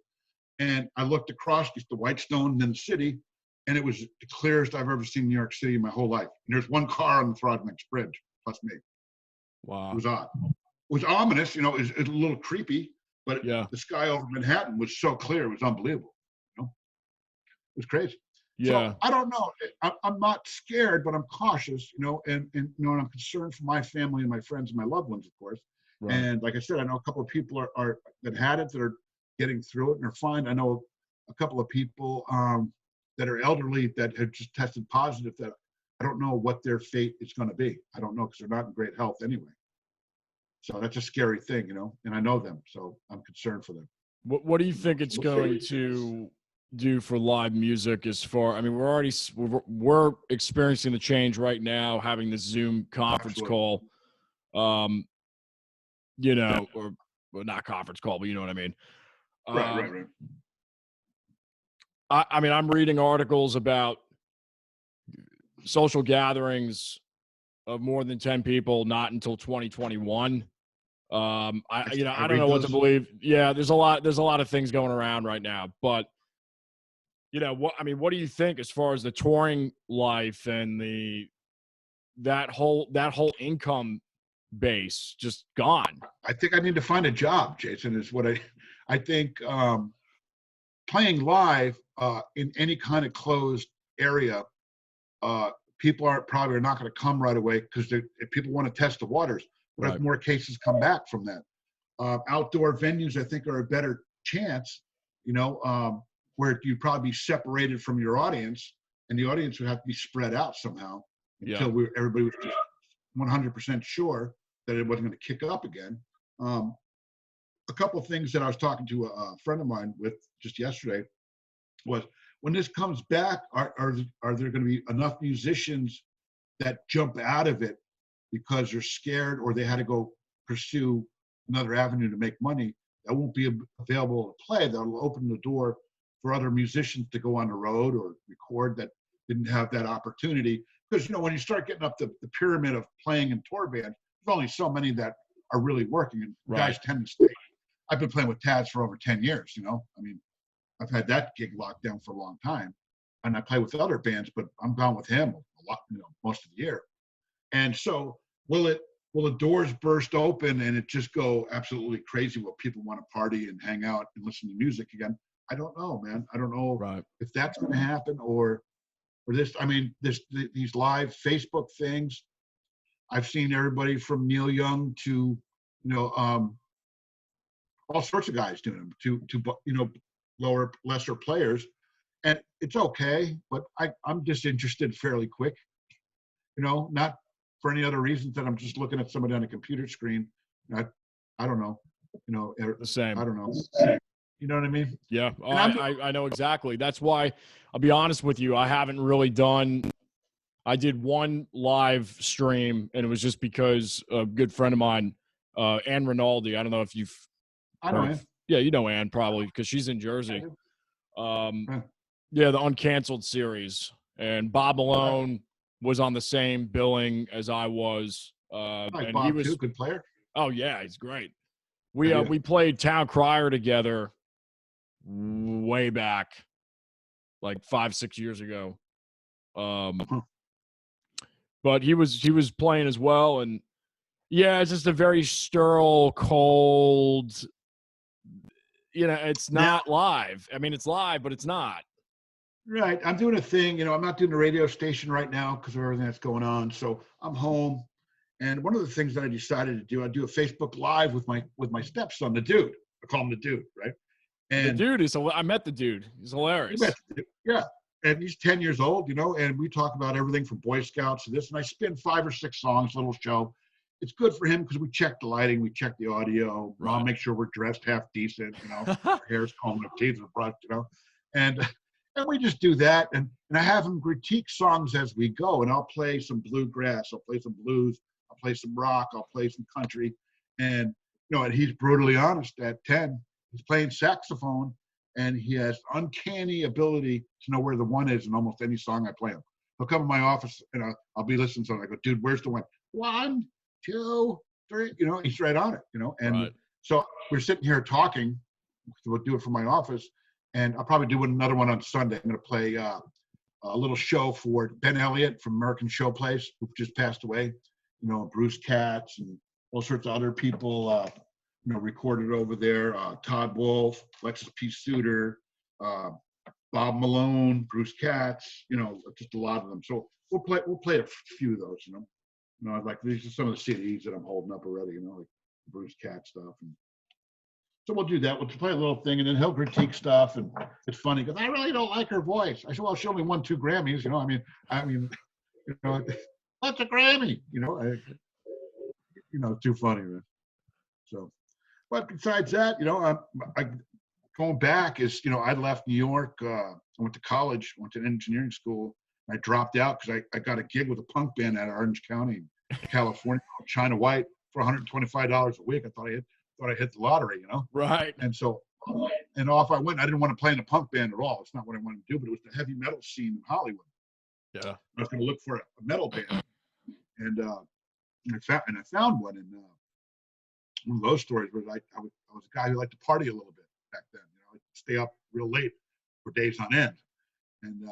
and I looked across the Whitestone and then the city, and it was the clearest I've ever seen New York City in my whole life. And there's one car on the Frog's Neck Bridge, plus me. Wow. It was odd. It was ominous, you know, it was a little creepy, but yeah, the sky over Manhattan was so clear, it was unbelievable. You know? It was crazy. Yeah. So I don't know. I'm not scared, but I'm cautious, you know, and you know, and I'm concerned for my family and my friends and my loved ones, of course. Right. And like I said, I know a couple of people are that had it that are getting through it and are fine. I know a couple of people that are elderly that have just tested positive that I don't know what their fate is going to be. I don't know because they're not in great health anyway. So that's a scary thing, you know, and I know them, so I'm concerned for them. What do you think it's going to do for live music as far, I mean, we're experiencing the change right now, having this Zoom conference call, you know, or well, not conference call, but you know what I mean? Right. I mean, I'm reading articles about social gatherings of more than 10 people, not until 2021. I don't know what to believe. Yeah, there's a lot of things going around right now, but you know what do you think as far as the touring life and that whole income base just gone? I think I need to find a job, Jason, is what I think playing live in any kind of closed area, people probably not going to come right away because if people want to test the waters. But Right. if more cases come back from that, outdoor venues, I think, are a better chance, you know, where you'd probably be separated from your audience, and the audience would have to be spread out somehow until everybody was just 100% sure that it wasn't going to kick up again. A couple of things that I was talking to a friend of mine with just yesterday was, when this comes back, are there going to be enough musicians that jump out of it because they're scared or they had to go pursue another avenue to make money that won't be available to play? That'll open the door for other musicians to go on the road or record that didn't have that opportunity. Because, you know, when you start getting up the pyramid of playing in tour bands, there's only so many that are really working, and guys tend to stay. I've been playing with Taz for over 10 years, you know. I mean, I've had that gig locked down for a long time, and I play with other bands, but I'm gone with him a lot, you know, most of the year. And so will the doors burst open and it just go absolutely crazy where people want to party and hang out and listen to music again? I don't know, man. I don't know if that's going to happen or this. I mean, these live Facebook things. I've seen everybody from Neil Young to, you know, all sorts of guys doing them to you know, lesser players, and it's okay. But I'm disinterested fairly quick, you know, not for any other reasons than I'm just looking at somebody on a computer screen. I don't know, you know, the same. I don't know. You know what I mean? Yeah, I know exactly. That's why I'll be honest with you. I haven't really done. I did one live stream, and it was just because a good friend of mine, Ann Rinaldi. I don't know if you've. I know Ann. Yeah, you know Ann probably because she's in Jersey. Yeah, the Uncanceled series, and Bob Malone was on the same billing as I was. And Bob he was too, good player. Oh yeah, he's great. We played Town Crier together way back, like 5-6 years ago. But he was playing as well, and yeah, it's just a very sterile, cold. You know, it's not live. I mean, it's live, but it's not. Right. I'm doing a thing. You know, I'm not doing a radio station right now because of everything that's going on. So I'm home, and one of the things that I decided to do, I do a Facebook Live with my stepson, the dude. I call him the dude, right? And the dude is. I met the dude. He's hilarious. Yeah. And he's 10 years old, you know, and we talk about everything from Boy Scouts to this. And I spin 5 or 6 songs, little show. it's good for him because we check the lighting, we check the audio. Right. I'll make sure we're dressed half decent, our hair's combed, our teeth are brushed, and we just do that. And I have him critique songs as we go, and I'll play some bluegrass, I'll play some blues, I'll play some rock, I'll play some country, and and he's brutally honest. At 10, he's playing saxophone, and he has uncanny ability to know where the one is in almost any song I play him. He'll come in my office, and I'll be listening to him. I go, dude, where's the one? 1, 2, 3. He's right on it. And right. So we're sitting here talking. We'll do it from my office, and I'll probably do another one on Sunday. I'm going to play a little show for Ben Elliott from American Showplace, who just passed away. Bruce Katz and all sorts of other people, recorded over there. Todd Wolfe, Lexus P. Suter, Bob Malone, Bruce Katz, just a lot of them. So we'll play a few of those, like these are some of the CDs that I'm holding up already, like Bruce Katz stuff. And so we'll do that. We'll play a little thing, and then he'll critique stuff, and it's funny because I really don't like her voice. I said, well, she only won 2 Grammys, what's a Grammy? Too funny, man. So, but besides that, I going back is, I left New York. I went to college, went to engineering school. I dropped out because I got a gig with a punk band out of Orange County, California, called China White for $125 a week. I thought I hit the lottery, Right. And so, and off I went. I didn't want to play in a punk band at all. It's not what I wanted to do, but it was the heavy metal scene in Hollywood. Yeah. I was going to look for a metal band, and I found one. And one of those stories was I was a guy who liked to party a little bit back then. I'd stay up real late for days on end. And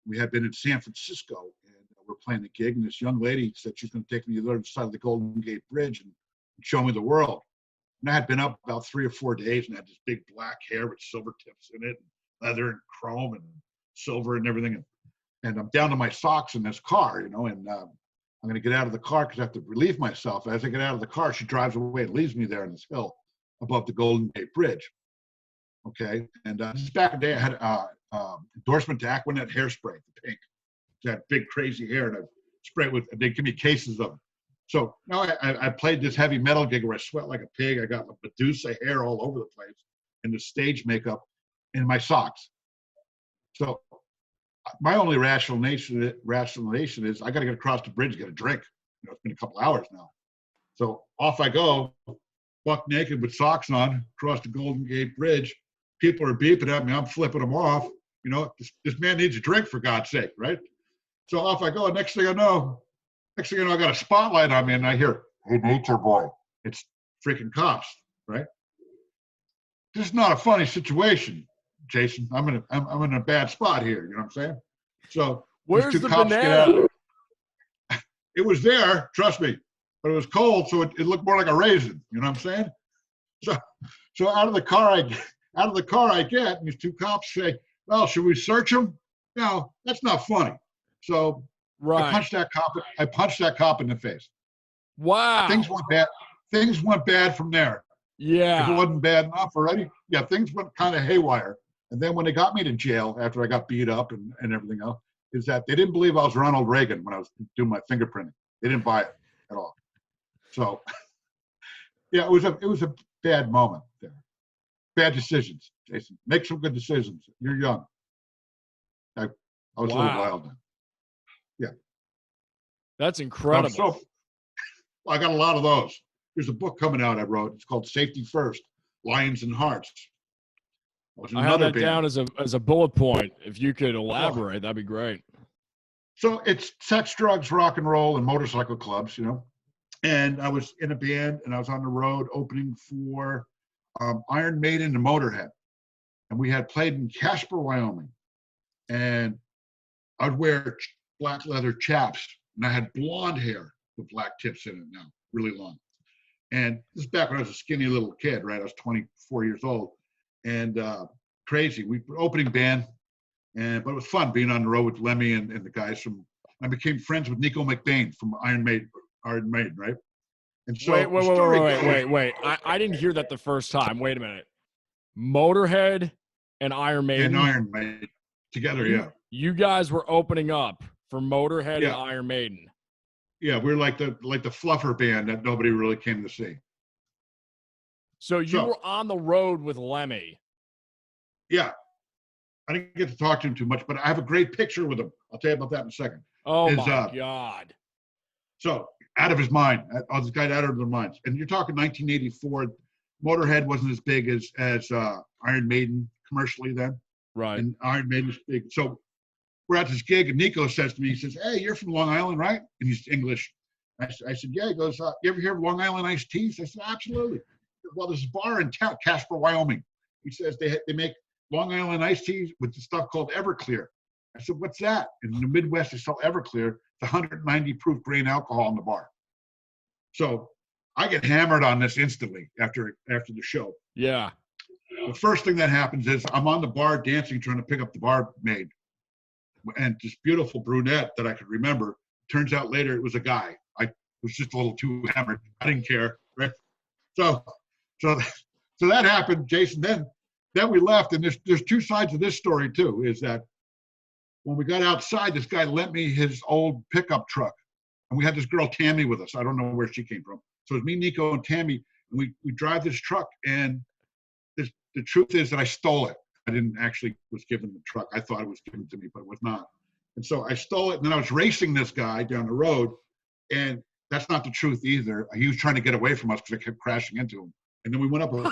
we had been in San Francisco, and we're playing the gig, and this young lady said she's going to take me to the other side of the Golden Gate Bridge and show me the world. And I had been up about 3 or 4 days and had this big black hair with silver tips in it, and leather and chrome and silver and everything. And I'm down to my socks in this car, and I'm going to get out of the car because I have to relieve myself. As I get out of the car, she drives away and leaves me there on this hill above the Golden Gate Bridge. Okay. And this back in the day, I had endorsement to Aquanet hairspray, the pink. That big crazy hair, and I spray it with, they give me cases of it. So now I played this heavy metal gig where I sweat like a pig. I got Medusa hair all over the place and the stage makeup in my socks. So my only rationalization is I got to get across the bridge, get a drink. It's been a couple hours now. So off I go, buck naked with socks on, across the Golden Gate Bridge. People are beeping at me. I'm flipping them off. This man needs a drink, for God's sake, right? So off I go. Next thing I know, I got a spotlight on me, and I hear, "Hey, Nature Boy." It's freaking cops, right? This is not a funny situation, Jason. I'm in a bad spot here. You know what I'm saying? So where's two the cops banana? get out. It was there, trust me, but it was cold, so it looked more like a raisin. You know what I'm saying? So out of the car I get, and these 2 cops say, "Well, should we search him?" No, that's not funny. So Right. I punched that cop in the face. Wow. Things went bad from there. Yeah. If it wasn't bad enough already, things went kind of haywire. And then when they got me to jail after I got beat up and everything else, is that they didn't believe I was Ronald Reagan when I was doing my fingerprinting. They didn't buy it at all. So it was a bad moment there. Bad decisions, Jason. Make some good decisions. You're young. I was a little wild then. Yeah. That's incredible. I got a lot of those. There's a book coming out I wrote. It's called Safety First, Lions and Hearts. I have that down as a bullet point. If you could elaborate, that'd be great. So it's sex, drugs, rock and roll, and motorcycle clubs, And I was in a band, and I was on the road opening for Iron Maiden and Motorhead. And we had played in Casper, Wyoming. And I'd wear black leather chaps, and I had blonde hair with black tips in it now, really long. And this is back when I was a skinny little kid, right? I was 24 years old, and crazy. We were opening band, but it was fun being on the road with Lemmy and the guys from. I became friends with Nico McBain from Iron Maiden, right? And so wait. I didn't hear that the first time. Wait a minute. Motorhead and Iron Maiden. And Iron Maiden together, yeah. You guys were opening up for Motorhead and Iron Maiden. Yeah, we're like the fluffer band that nobody really came to see. So you were on the road with Lemmy. Yeah. I didn't get to talk to him too much, but I have a great picture with him. I'll tell you about that in a second. Oh, my God. So, out of his mind. This guy out of their minds. And you're talking 1984. Motorhead wasn't as big as Iron Maiden commercially then. Right. And Iron Maiden was big. So, we're at this gig, and Nico says to me, he says, "Hey, you're from Long Island, right?" And he's English. I said, "Yeah." He goes, "You ever hear of Long Island iced teas?" I said, "Absolutely." Well, there's a bar in town, Casper, Wyoming. He says they make Long Island iced teas with the stuff called Everclear. I said, "What's that?" In the Midwest, they sell Everclear. It's 190 proof grain alcohol in the bar. So I get hammered on this instantly after the show. Yeah. The first thing that happens is I'm on the bar dancing, trying to pick up the barmaid. And this beautiful brunette that I could remember, turns out later it was a guy. I was just a little too hammered. I didn't care, right? So that happened, Jason. Then we left, and there's two sides of this story too. Is that when we got outside, this guy lent me his old pickup truck, and we had this girl Tammy with us. I don't know where she came from. So it was me, Nico, and Tammy, and we drive this truck. And the truth is that I stole it. I didn't actually was given the truck. I thought it was given to me, but it was not. And so I stole it, and then I was racing this guy down the road, and that's not the truth either. He was trying to get away from us because I kept crashing into him. And then we went up a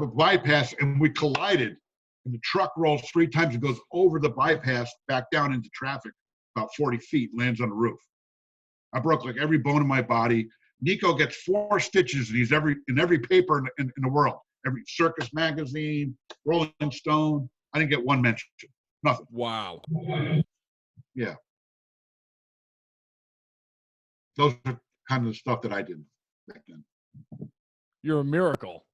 bypass. And we collided. And the truck rolls 3 times and goes over the bypass back down into traffic, about 40 feet, lands on the roof. I broke like every bone in my body. Nico gets 4 stitches, and he's in every paper in the world. Every Circus magazine, Rolling Stone. I didn't get one mention. Nothing. Wow. Yeah. Those are kind of the stuff that I did back then. You're a miracle.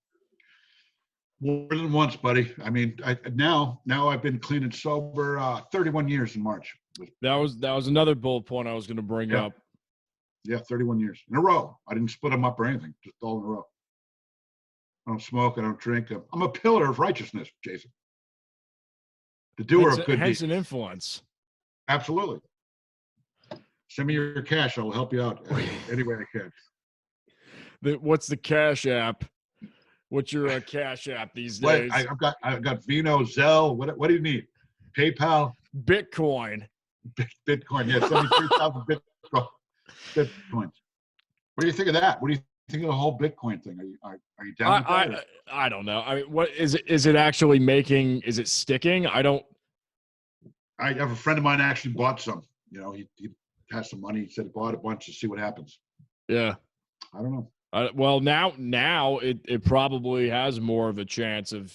More than once, buddy. I mean, now I've been clean and sober 31 years in March. That was another bullet point I was going to bring up. Yeah, 31 years in a row. I didn't split them up or anything, just all in a row. I don't smoke. I don't drink. I'm a pillar of righteousness, Jason. The doer of good deeds. Hence an influence. Absolutely. Send me your cash. I will help you out any way I can. What's the Cash App? What's your Cash App these days? I've got Vino, Zelle. What do you need? PayPal? Bitcoin. Bitcoin. Yeah, 73,000 Bitcoins. What do you think of that? What do you think of the whole Bitcoin thing? Are you down with that? I don't know. I mean, what is it? Is it actually making? Is it sticking? I have a friend of mine actually bought some. You know, he has some money. He said he bought a bunch to see what happens. Yeah. I don't know. Well, now it probably has more of a chance of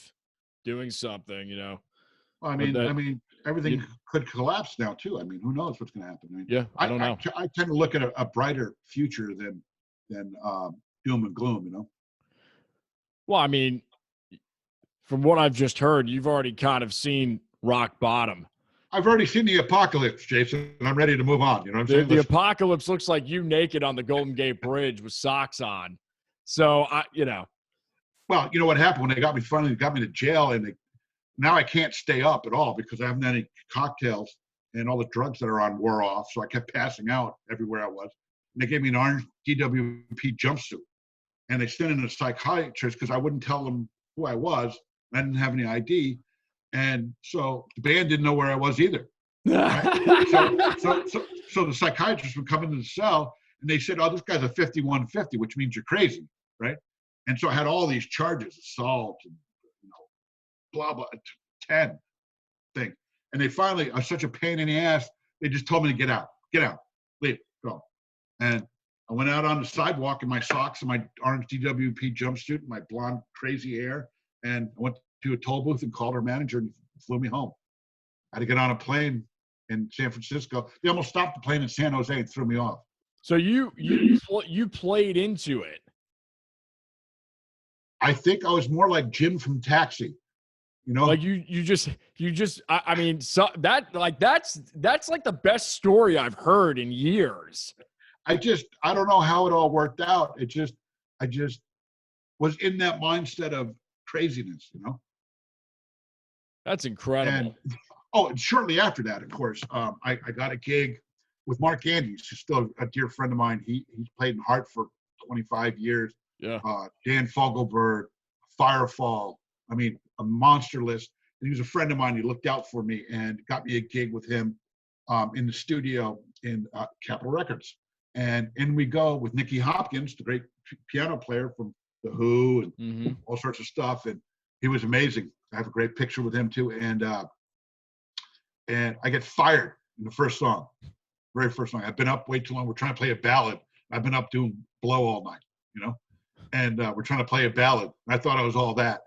doing something. You know. Well, I mean, everything could collapse now too. I mean, who knows what's going to happen? I mean, yeah, I don't know. I tend to look at a brighter future than doom and gloom. You know. Well, I mean, from what I've just heard, you've already kind of seen rock bottom. I've already seen the apocalypse, Jason, and I'm ready to move on. You know what I'm saying? The apocalypse looks like you naked on the Golden Gate Bridge with socks on. So, Well, you know what happened when they finally got me to jail, and now I can't stay up at all because I haven't had any cocktails, and all the drugs that are on wore off. So I kept passing out everywhere I was. And they gave me an orange DWP jumpsuit, and they sent in a psychiatrist because I wouldn't tell them who I was. I didn't have any ID. And so the band didn't know where I was either. Right? so the psychiatrist would come into the cell, and they said, "Oh, this guy's a 5150, which means you're crazy," right? And so I had all these charges, assault, and blah blah, 10 thing. And they finally are such a pain in the ass. They just told me to get out, leave, go. And I went out on the sidewalk in my socks and my orange DWP jumpsuit and my blonde crazy hair, and I went to a toll booth and called our manager and flew me home. I had to get on a plane in San Francisco. They almost stopped the plane in San Jose and threw me off. So you played into it. I think I was more like Jim from Taxi. You know, like you just I mean, so that's like the best story I've heard in years. I don't know how it all worked out. I just was in that mindset of craziness, you know. That's incredible. And shortly after that, of course, I got a gig with Mark Andrews, who's still a dear friend of mine. He's played in Hart for 25 years. Yeah. Dan Fogelberg, Firefall. I mean, a monster list. And he was a friend of mine. He looked out for me and got me a gig with him in the studio in Capitol Records. And in we go with Nicky Hopkins, the great piano player from The Who and all sorts of stuff. And he was amazing. I have a great picture with him too. And I get fired in the first song, very first song. I've been up way too long. We're trying to play a ballad. I've been up doing blow all night, you know, and we're trying to play a ballad. I thought I was all that.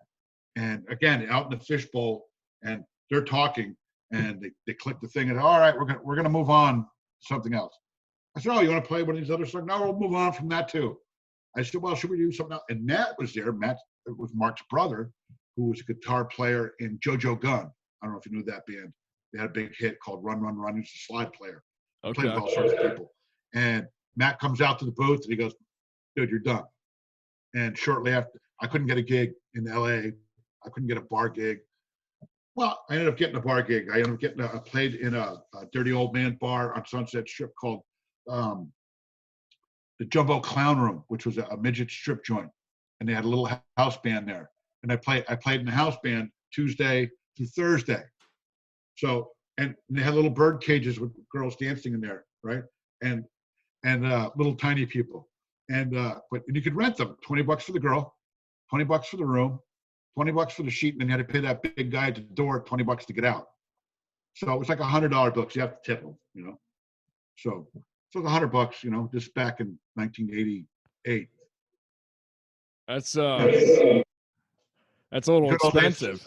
And again, out in the fishbowl, and they're talking, and they click the thing, and all right, we're gonna move on to something else. I said, oh, you want to play one of these other songs? No, we'll move on from that too. I said, well, should we do something else? And Matt was there. Matt was Mark's brother, who was a guitar player in JoJo Gunn. I don't know if you knew that band. They had a big hit called Run, Run, Run. He was a slide player. Okay. Played with all sorts of people. And Matt comes out to the booth and he goes, dude, you're done. And shortly after, I couldn't get a gig in LA. I couldn't get a bar gig. Well, I ended up getting a bar gig. I played in a dirty old man bar on Sunset Strip called the Jumbo Clown Room, which was a midget strip joint. And they had a little house band there. And I played in the house band Tuesday through Thursday. So, and they had little bird cages with girls dancing in there, right? And little tiny people. And you could rent them, $20 for the girl, $20 for the room, $20 for the sheet, and then you had to pay that big guy at the door $20 to get out. So it was like $100 bill, because you have to tip them, you know. So it was $100, you know, just back in 1988. That's a little expensive.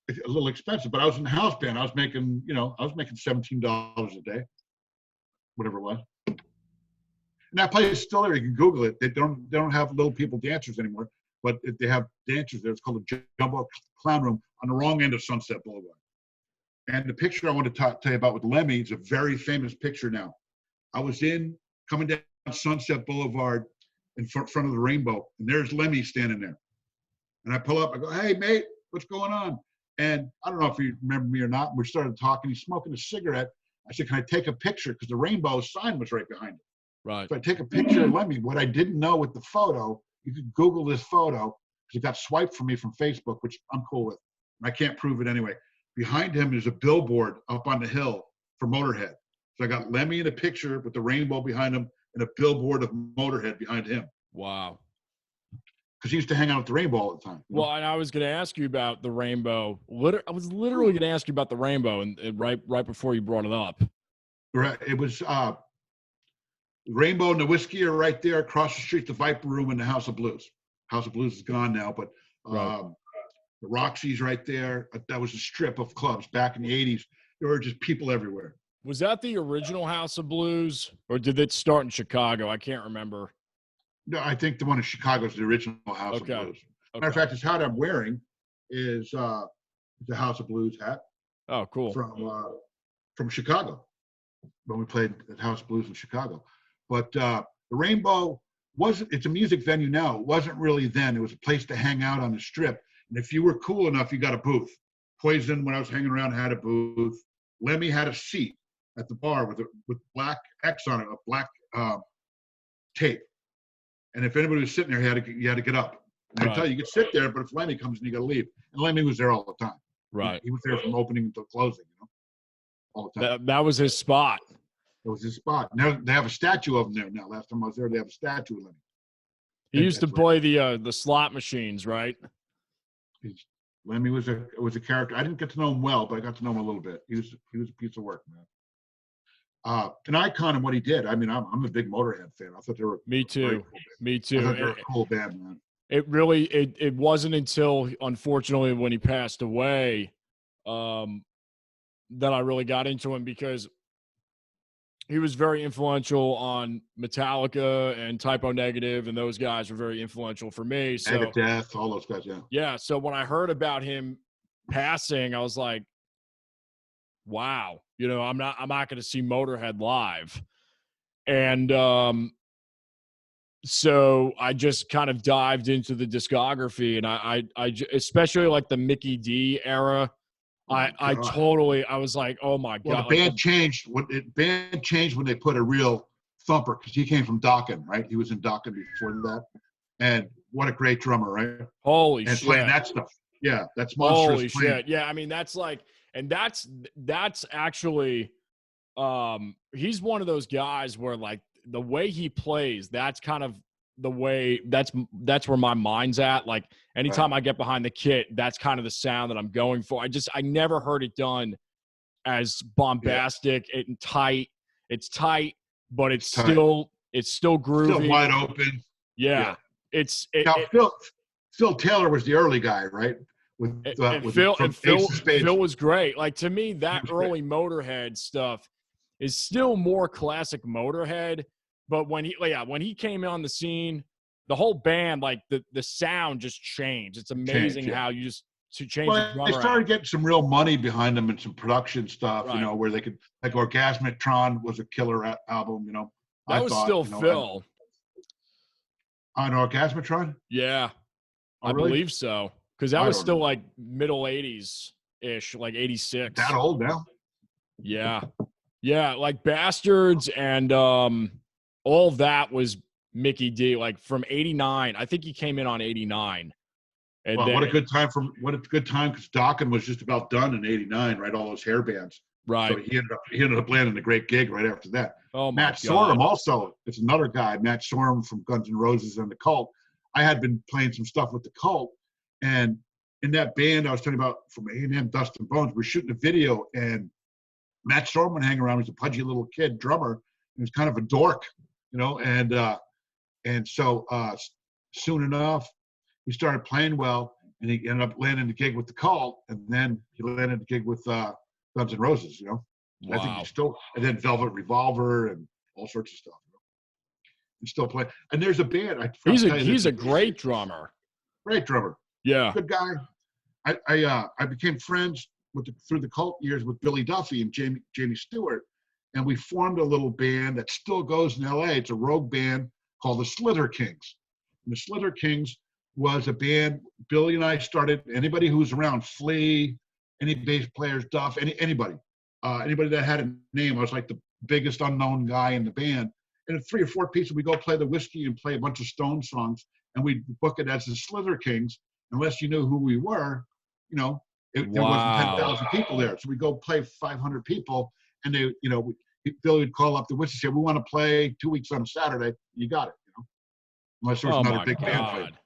A little expensive, but I was in the house band. I was making $17 a day, whatever it was. And that place is still there. You can Google it. They don't have little people dancers anymore, but they have dancers there. It's called the Jumbo Clown Room on the wrong end of Sunset Boulevard. And the picture I want to tell you about with Lemmy is a very famous picture now. I was coming down Sunset Boulevard in front of the Rainbow, and there's Lemmy standing there. And I pull up. I go, hey, mate, what's going on? And I don't know if you remember me or not. We started talking. He's smoking a cigarette. I said, can I take a picture? Because the Rainbow sign was right behind it. Right. So I take a picture of Lemmy. What I didn't know with the photo, you could Google this photo, because it got swiped from me from Facebook, which I'm cool with. And I can't prove it anyway. Behind him is a billboard up on the hill for Motorhead. So I got Lemmy in a picture with the Rainbow behind him and a billboard of Motorhead behind him. Wow. Because he used to hang out at the Rainbow all the time. Well, and I was going to ask you about the Rainbow. I was literally going to ask you about the Rainbow, and right before you brought it up. Right. It was Rainbow and the Whiskey are right there across the street. The Viper Room and the House of Blues. House of Blues is gone now, but right. The Roxy's right there. That was a strip of clubs back in the 80s. There were just people everywhere. Was that the original House of Blues, or did it start in Chicago? I can't remember. No, I think the one in Chicago is the original House of Blues. Matter of fact, this hat I'm wearing is the House of Blues hat. Oh, cool. From Chicago, when we played at House of Blues in Chicago. But the Rainbow it's a music venue now. It wasn't really then. It was a place to hang out on the strip. And if you were cool enough, you got a booth. Poison, when I was hanging around, had a booth. Lemmy had a seat at the bar with black X on it, a black tape. And if anybody was sitting there, you had to get up. And I tell you could sit there, but if Lemmy comes in, you got to leave. And Lemmy was there all the time. Right. He was there from opening until closing, you know, all the time. That was his spot. That was his spot. Now they have a statue of him there now. Last time I was there, they have a statue of Lemmy. He used to play the slot machines, right? Lemmy was a character. I didn't get to know him well, but I got to know him a little bit. He was a piece of work, man. An icon in what he did. I mean, I'm a big Motorhead fan. I thought they were me too. Cool Me too. I thought they were a cool band, man. It really it wasn't until, unfortunately, when he passed away that I really got into him, because he was very influential on Metallica and Typo Negative, and those guys were very influential for me. So Death, all those guys, yeah. Yeah. So when I heard about him passing, I was like, wow, you know, I'm not going to see Motorhead live. And so I just kind of dived into the discography, and I especially like the Mickey D era My I God. totally, I was like, oh my Well, the God. Like, band changed. Band changed when they put a real thumper, because he came from Dokken, right? He was in Dokken before that. And what a great drummer, right? holy And playing shit. that stuff. Yeah, that's monstrous Holy playing. shit. Yeah. I mean, that's like, and that's actually, he's one of those guys where like the way he plays, that's kind of the way that's where my mind's at. Like anytime I get behind the kit, that's kind of the sound that I'm going for. I never heard it done as bombastic and tight. It's tight, but It's tight. it's still Still groovy. wide open. Yeah. Yeah. It's Now, Phil Taylor was the early guy, right? From Ace of Spades. Phil was great. Like to me, He that was great. early Motorhead stuff is still more classic Motorhead. But when he came on the scene, the whole band, like the sound just changed. It's amazing how you just to change the Well, drummer they started out. getting some real money behind them and some production stuff, Right. where they could, like Orgasmic Tron was a killer album, I That was thought, still Phil. on Orgasmatron. Yeah, Oh, I really? believe so. Because that I was don't still know. like middle 80s ish, like 86. That old now? Yeah. Yeah, like Bastards and all that was Mickey D, like from 89. I think he came in on 89. And Well, then what a good time because Dokken was just about done in '89, right? All those hair bands. So right. he ended up landing a great gig right after that. Oh my Matt God. Sorum also is another guy. Matt Sorum from Guns N' Roses and the Cult. I had been playing some stuff with the Cult, and in that band I was talking about from A&M, Dust and Bones, we're shooting a video, and Matt Sorum would hang around. He was a pudgy little kid drummer. He was kind of a dork, and so soon enough he started playing well, and he ended up landing the gig with the Cult, and then he landed the gig with Guns N' Roses. I think he's still, and then Velvet Revolver and all sorts of stuff. He's still playing. And there's a band. I forgot to tell you this. He's a great drummer. Great drummer. Yeah. Good guy. I became friends through the Cult years with Billy Duffy and Jamie Stewart, and we formed a little band that still goes in L.A. It's a rogue band called the Slither Kings. And the Slither Kings was a band Billy and I started. Anybody who was around, Flea, any bass players, Duff, anybody that had a name. I was like the biggest unknown guy in the band. And 3 or 4 people, we go play the Whiskey and play a bunch of Stone songs, and we book it as the Slither Kings. Unless you knew who we were, there wasn't 10,000 people there. So we go play 500 people, and Billy would call up the Whiskey and say, "We want to play 2 weeks on a Saturday." You got it, unless there was another big band playing.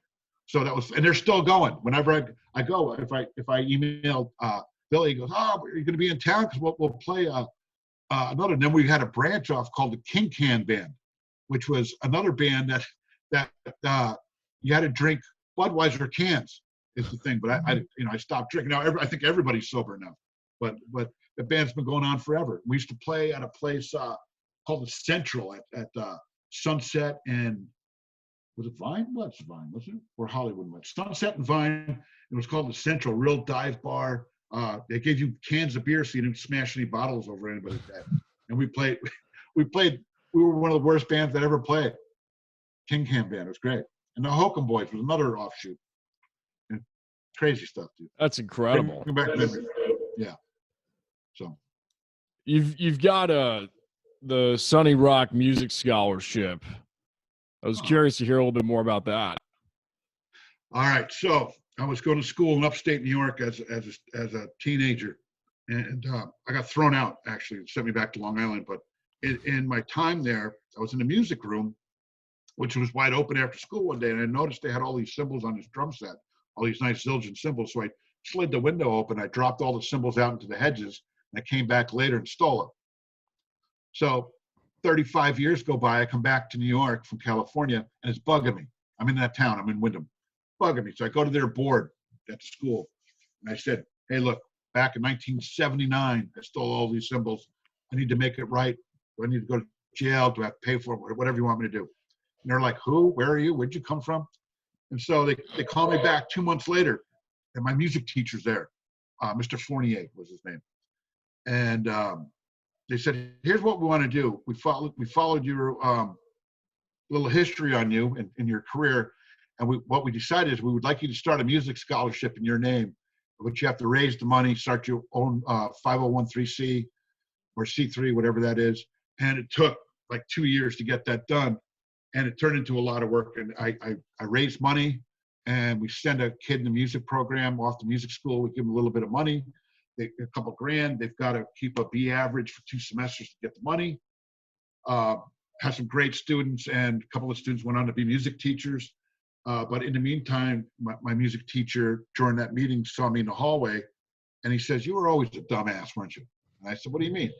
So that was, and they're still going. Whenever I go, if I email Billy, he goes, "Oh, are you going to be in town? Because we'll play another." And then we had a branch off called the King Can Band, which was another band that you had to drink Budweiser cans is the thing. But I stopped drinking. Now I think everybody's sober now, but the band's been going on forever. We used to play at a place called the Central at Sunset and. Was it Vine? What's Vine? Was it? Or Hollywood went. Sunset and Vine. It was called the Central, real dive bar. They gave you cans of beer so you didn't smash any bottles over anybody's head. And we were one of the worst bands that ever played. King Can Band. It was great. And the Hokum Boys was another offshoot. And crazy stuff, dude. That's incredible. Yeah. So you've got the Sonny Rock Music Scholarship. I was curious to hear a little bit more about that. All right. So I was going to school in upstate New York as a teenager, and I got thrown out, actually, and sent me back to Long Island. But in my time there, I was in the music room, which was wide open after school one day, and I noticed they had all these cymbals on this drum set, all these nice Zildjian cymbals. So I slid the window open, I dropped all the cymbals out into the hedges, and I came back later and stole them. So 35 years go by, I come back to New York from California, and it's bugging me. I'm in that town, I'm in Wyndham, bugging me. So I go to their board at the school, and I said, "Hey, look, back in 1979, I stole all these cymbals. I need to make it right. Do I need to go to jail? Do I have to pay for it? Whatever you want me to do." And they're like, "Who? Where are you? Where'd you come from?" And so they call me back 2 months later, and my music teacher's there. Mr. Fournier was his name. And they said, "Here's what we want to do. We followed your little history on you and in your career, and what we decided is we would like you to start a music scholarship in your name. but you have to raise the money, start your own 501c or C3, whatever that is. And it took like 2 years to get that done. And it turned into a lot of work. And I raised money, and we send a kid in the music program off to music school. We give them a little bit of money, a couple grand. They've got to keep a B average for 2 semesters to get the money. Had some great students, and a couple of students went on to be music teachers. But in the meantime, my music teacher during that meeting saw me in the hallway, and he says, "You were always a dumbass, weren't you?" And I said, "What do you mean?"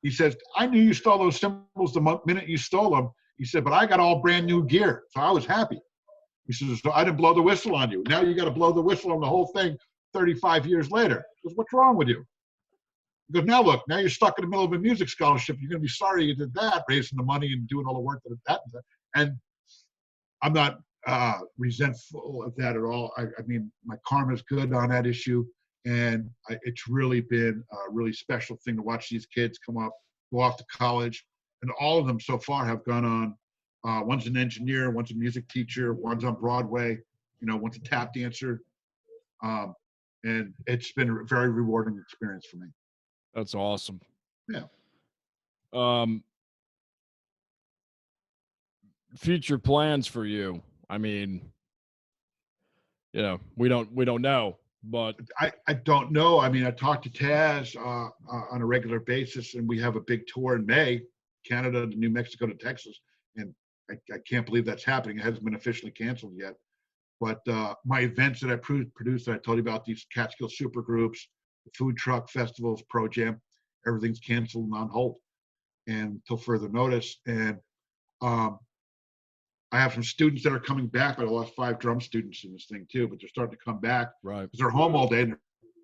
He says, "I knew you stole those cymbals the minute you stole them." He said, "But I got all brand new gear, so I was happy." He says, "So I didn't blow the whistle on you. Now you got to blow the whistle on the whole thing 35 years later." He goes, "What's wrong with you?" He goes, "Now look, now you're stuck in the middle of a music scholarship. You're going to be sorry you did that, raising the money and doing all the work that. And I'm not resentful of that at all. I mean, my karma's good on that issue. And it's really been a really special thing to watch these kids come up, go off to college. And all of them so far have gone on. One's an engineer, one's a music teacher, one's on Broadway, one's a tap dancer. And it's been a very rewarding experience for me. That's awesome. Yeah. Future plans for you. I mean, we don't know, but I don't know. I mean, I talk to Taz on a regular basis, and we have a big tour in May, Canada to New Mexico to Texas, and I can't believe that's happening. It hasn't been officially canceled yet. But my events that I produced, that I told you about, these Catskill super groups, the food truck festivals, Pro Jam, everything's canceled and on hold, and until further notice. And I have some students that are coming back. I lost 5 drum students in this thing too, but they're starting to come back, right? Because they're home all day and they're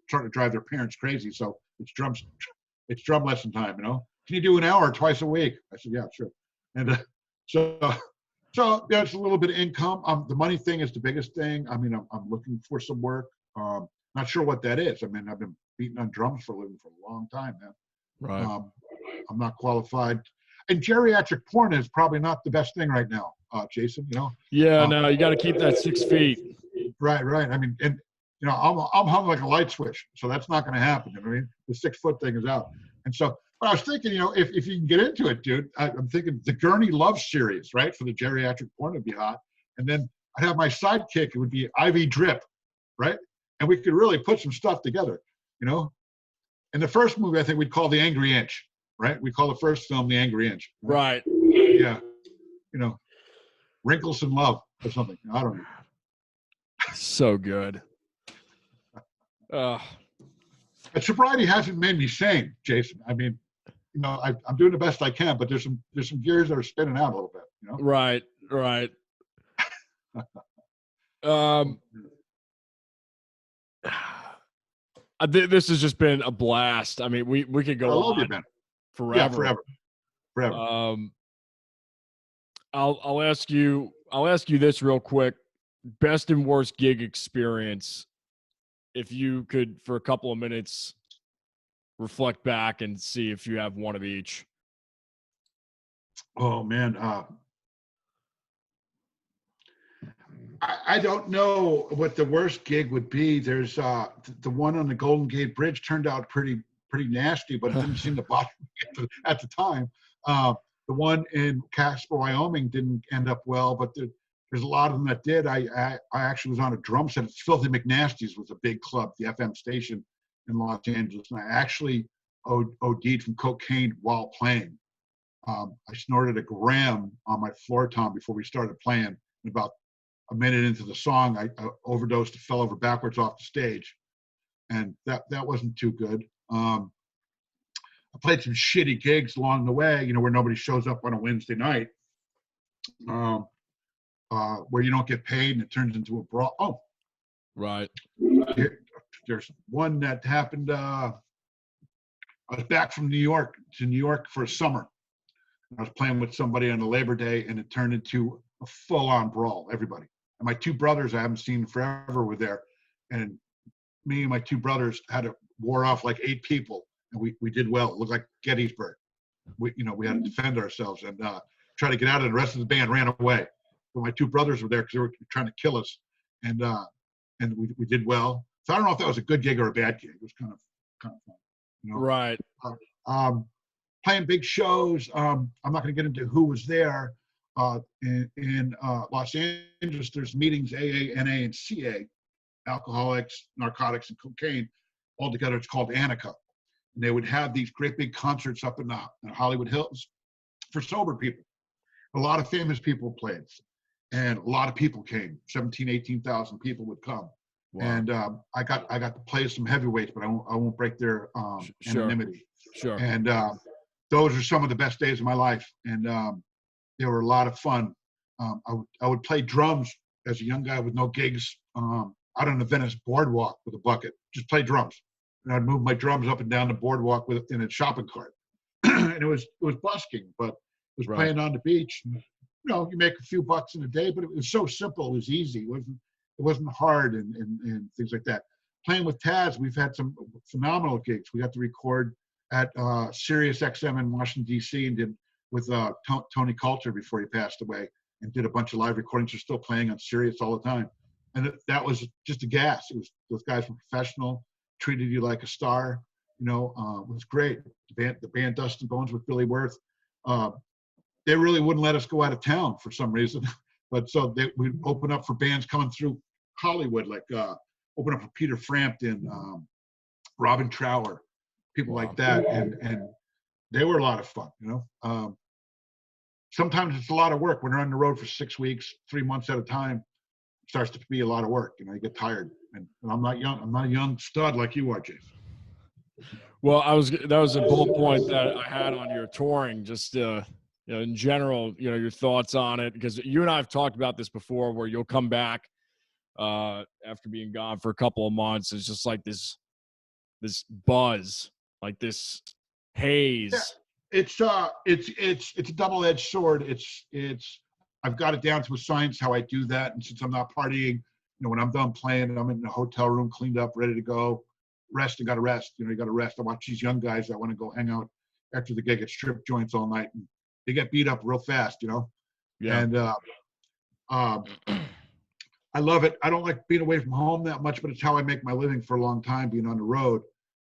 starting to drive their parents crazy. So it's drum lesson time. Can you do an hour twice a week? I said, yeah, sure. And so yeah, it's a little bit of income. The money thing is the biggest thing. I mean, I'm looking for some work. Not sure what that is. I mean, I've been beating on drums for a living for a long time now. Right. I'm not qualified. And geriatric porn is probably not the best thing right now, Jason. Yeah, no, you got to keep that 6 feet. Right. I mean, and I'm hung like a light switch, so that's not going to happen. I mean, the 6 foot thing is out. And so, but I was thinking, if you can get into it, dude, I'm thinking the Gurney Love series, right, for the geriatric porn would be hot. And then I'd have my sidekick. It would be Ivy Drip, right? And we could really put some stuff together, And the first movie, I think we'd call The Angry Inch, right? We call the first film The Angry Inch. Right. Yeah. Wrinkles in Love or something. I don't know. So good. But sobriety hasn't made me sane, Jason. I mean, I'm doing the best I can, but there's some gears that are spinning out a little bit. Right. This has just been a blast. I mean, we could go on forever. Yeah, forever. I'll ask you this real quick. Best and worst gig experience, if you could, for a couple of minutes, reflect back and see if you have one of each. Oh man, I don't know what the worst gig would be. There's the one on the Golden Gate Bridge turned out pretty nasty, but it didn't seem to bother me at the time. The one in Casper, Wyoming didn't end up well, but there's a lot of them that did. I actually was on a drum set. Filthy McNasty's was a big club, the FM station in Los Angeles, and I actually OD'd from cocaine while playing. I snorted a gram on my floor tom before we started playing. And about a minute into the song, I overdosed and fell over backwards off the stage, and that wasn't too good. I played some shitty gigs along the way, where nobody shows up on a Wednesday night, where you don't get paid and it turns into a brawl. Oh, right. There's one that happened. I was back from New York for a summer. I was playing with somebody on a Labor Day, and it turned into a full-on brawl. Everybody. And my 2 brothers I haven't seen forever were there, and me and my 2 brothers had to war off like 8 people, and we did well. It looked like Gettysburg. We had to defend ourselves and try to get out of it. The rest of the band ran away. But my 2 brothers were there because they were trying to kill us, and we did well. So I don't know if that was a good gig or a bad gig. It was kind of fun, you know. Right. Playing big shows. I'm not going to get into who was there. In Los Angeles, there's meetings AA, NA, and CA, alcoholics, narcotics, and cocaine, all together. It's called Annika. And they would have these great big concerts up in the Hollywood Hills for sober people. A lot of famous people played, and a lot of people came. 17, 18,000 people would come. Wow. And I got to play some heavyweights, but I won't break their anonymity. Sure. And those are some of the best days of my life, and they were a lot of fun. I would play drums as a young guy with no gigs out on the Venice boardwalk with a bucket, just play drums. And I'd move my drums up and down the boardwalk in a shopping cart. And it was busking, but it was Right. playing on the beach. And, you know, you make a few bucks in a day, but it was so simple. It was easy. It wasn't hard and things like that. Playing with Taz, we've had some phenomenal gigs. We got to record at Sirius XM in Washington, D.C. and did with Tony Coulter before he passed away, and did a bunch of live recordings. They're still playing on Sirius all the time. And that was just a gas. It was, those guys were professional, treated you like a star. You know, it was great. The band Dust and Bones with Billy Worth, they really wouldn't let us go out of town for some reason. But so we'd open up for bands coming through Hollywood, like open up for Peter Frampton, Robin Trower, people like that. And they were a lot of fun, you know. Sometimes it's a lot of work when you're on the road for 6 weeks, 3 months at a time. It starts to be a lot of work. You know, you get tired. And I'm not young. I'm not a young stud like you are, Jason. Well, that was a bullet point that I had on your touring, just you know, in general, you know, your thoughts on it, because you and I have talked about this before, where you'll come back after being gone for a couple of months. It's just like this buzz, like this haze. Yeah. It's a double-edged sword. I've got it down to a science how I do that. And since I'm not partying, you know, when I'm done playing, I'm in the hotel room, cleaned up, ready to go. Rest and got to rest. You know, you got to rest. I watch these young guys that want to go hang out after the gig at strip joints all night, and they get beat up real fast, you know. Yeah. And I love it. I don't like being away from home that much, but it's how I make my living for a long time, being on the road.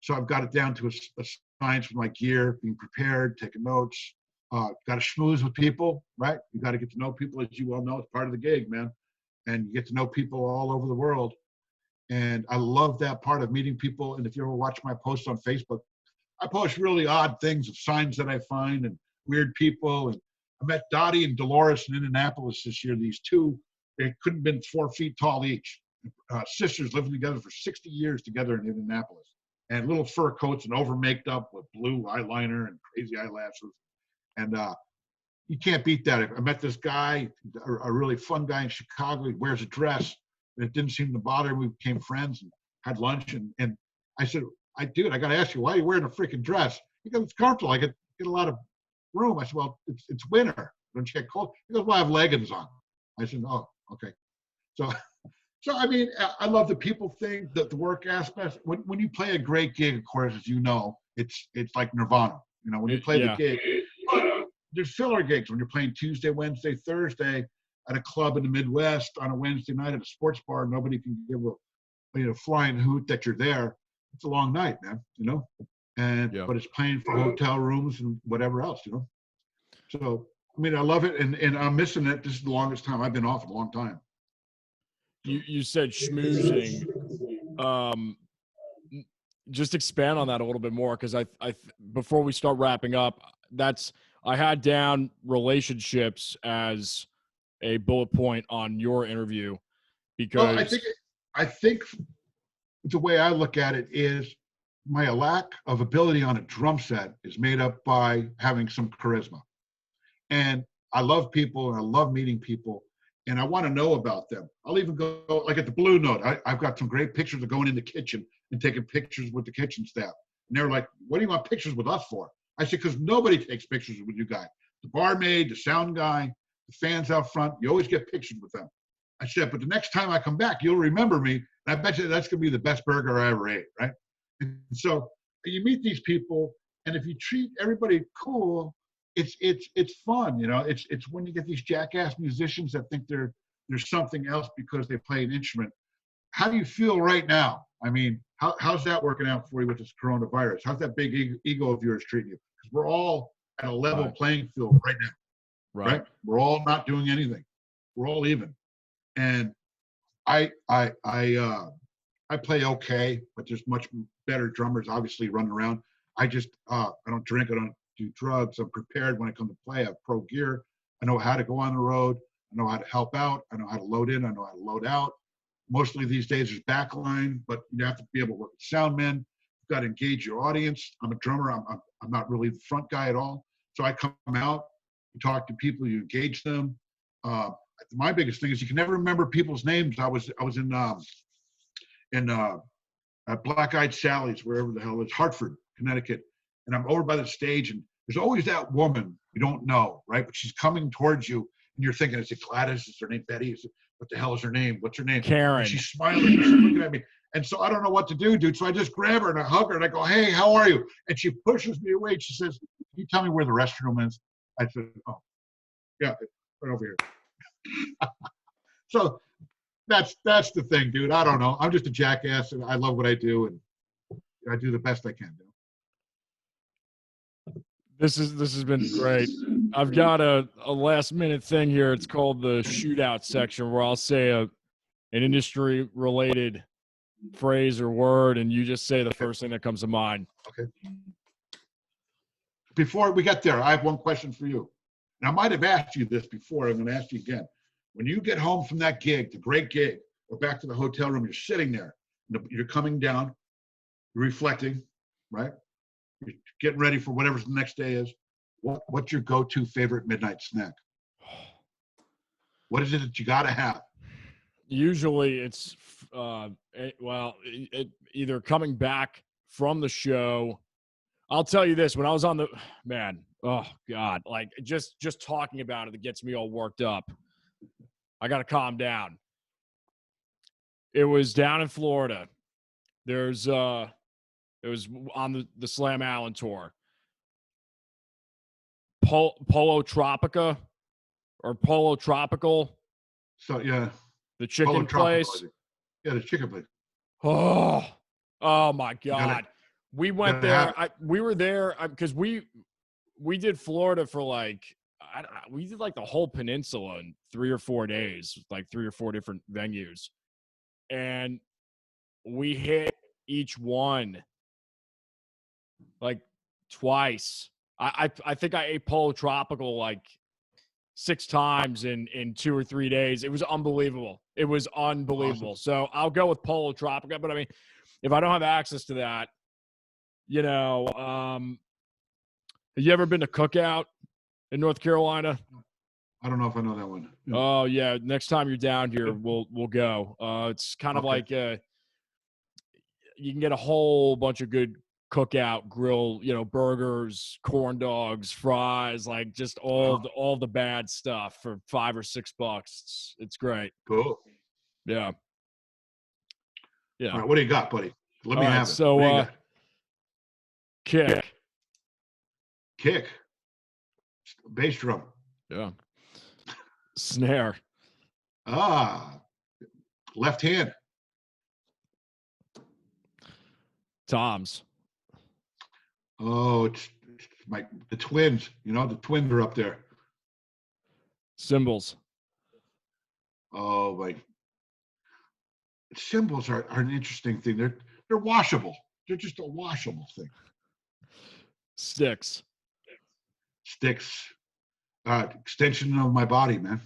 So I've got it down to a science with my gear, being prepared, taking notes. Got to schmooze with people, right? You got to get to know people, as you well know. It's part of the gig, man. And you get to know people all over the world. And I love that part of meeting people. And if you ever watch my posts on Facebook, I post really odd things of signs that I find and weird people. And I met Dottie and Dolores in Indianapolis this year. These two, they couldn't have been 4 feet tall each. Sisters living together for 60 years together in Indianapolis. And little fur coats and over maked up with blue eyeliner and crazy eyelashes. And you can't beat that. I met this guy, a really fun guy in Chicago. He wears a dress, and it didn't seem to bother him. We became friends and had lunch. And I said, dude, I got to ask you, why are you wearing a freaking dress? He goes, it's comfortable. I get a lot of room. I said, well, it's winter. Don't you get cold? He goes, well, I have leggings on. I said, oh, okay. So I mean, I love the people thing, the work aspect. When you play a great gig, of course, as you know, it's like Nirvana. You know, when you play the gig, there's filler gigs when you're playing Tuesday, Wednesday, Thursday at a club in the Midwest on a Wednesday night at a sports bar. Nobody can give a flying hoot that you're there. It's a long night, man. You know, but it's playing for hotel rooms and whatever else. You know, so I mean, I love it, and I'm missing it. This is the longest time I've been off in a long time. You said schmoozing. Just expand on that a little bit more, because I before we start wrapping up, I had down relationships as a bullet point on your interview, because I think the way I look at it is my lack of ability on a drum set is made up by having some charisma. And I love people and I love meeting people. And I want to know about them. I'll even go, like at the Blue Note, I've got some great pictures of going in the kitchen and taking pictures with the kitchen staff. And they're like, what do you want pictures with us for? I said, because nobody takes pictures with you guys. The barmaid, the sound guy, the fans out front, you always get pictures with them. I said, but the next time I come back, you'll remember me. And I bet you that's going to be the best burger I ever ate, right? And so you meet these people, and if you treat everybody cool, it's fun, you know. It's when you get these jackass musicians that think there's something else because they play an instrument. How do you feel right now? I mean, how's that working out for you with this coronavirus? How's that big ego of yours treating you? Because we're all at a level playing field right now, right? We're all not doing anything. We're all even. And I play okay, but there's much better drummers obviously running around. I don't drink, I don't do drugs. I'm prepared when I come to play. I have pro gear. I know how to go on the road. I know how to help out. I know how to load in. I know how to load out. Mostly these days there's backline, but you have to be able to work with sound men. You've got to engage your audience. I'm a drummer. I'm not really the front guy at all. So I come out, you talk to people, you engage them. My biggest thing is you can never remember people's names. I was in Black Eyed Sally's, wherever the hell it is, Hartford, Connecticut. And I'm over by the stage, and there's always that woman you don't know, right? But she's coming towards you, and you're thinking, is it Gladys? Is her name Betty? What the hell is her name? What's her name? Karen. And she's smiling, she's looking at me. And so I don't know what to do, dude. So I just grab her and I hug her and I go, hey, how are you? And she pushes me away. She says, can you tell me where the restroom is? I said, oh, yeah, right over here. So that's the thing, dude. I don't know. I'm just a jackass, and I love what I do, and I do the best I can do. This has been great. I've got a last minute thing here. It's called the shootout section, where I'll say an industry related phrase or word, and you just say the first thing that comes to mind. Okay. Before we get there, I have one question for you. And I might have asked you this before. I'm going to ask you again. When you get home from that gig, the great gig, or back to the hotel room, you're sitting there, you're coming down, you're reflecting, right? You're getting ready for whatever the next day is. What's your go-to favorite midnight snack? What is it that you got to have? Usually it's, either coming back from the show. I'll tell you this, when I was on oh God, like just talking about it gets me all worked up. I got to calm down. It was down in Florida. It was on the Slam Allen tour. Polo Tropica or Polo Tropical. So yeah, the chicken place. Yeah, the chicken place. Oh my God. We went there. We were there because we did Florida for we did like the whole peninsula in 3 or 4 days, like 3 or 4 different venues. And we hit each one like twice. I think I ate Polo Tropical like 6 times in 2 or 3 days. It was unbelievable. It was unbelievable. Awesome. So I'll go with Polo Tropica. But I mean, if I don't have access to that, have you ever been to Cookout in North Carolina? I don't know if I know that one. Yeah. Oh yeah. Next time you're down here, we'll go. It's kind of like you can get a whole bunch of good Cookout grill, burgers, corn dogs, fries, like just all the bad stuff for $5 or $6. It's great. Cool. Yeah. All right, what do you got, buddy? Let me have it. So what do you got? Kick. Bass drum. Yeah. Snare. Left hand. Toms. Oh, it's the twins. The twins are up there. Cymbals. Oh, cymbals are an interesting thing. They're washable. They're just a washable thing. Sticks. Extension of my body, man.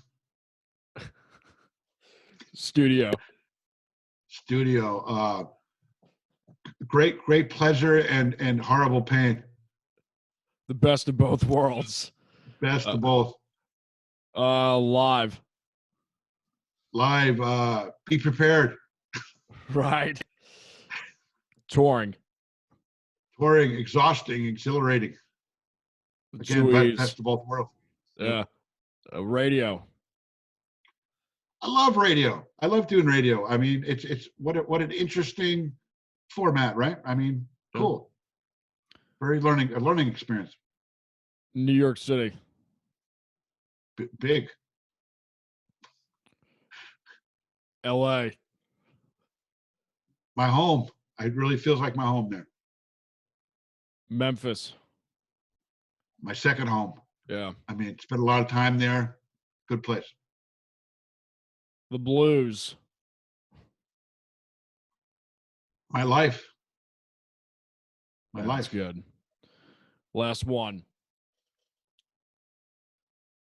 Studio. Great pleasure and horrible pain. The best of both worlds. Best of both. Live. Be prepared. Right. Touring. Exhausting, exhilarating. Again, best of both worlds. Yeah. Radio. I love radio. I love doing radio. I mean, it's what an interesting format, right? I mean, cool. Very a learning experience. New York City. Big. LA. My home. It really feels like my home there. Memphis. My second home. Yeah. I mean, spent a lot of time there. Good place. The Blues. My life. My That's life. good. Last one.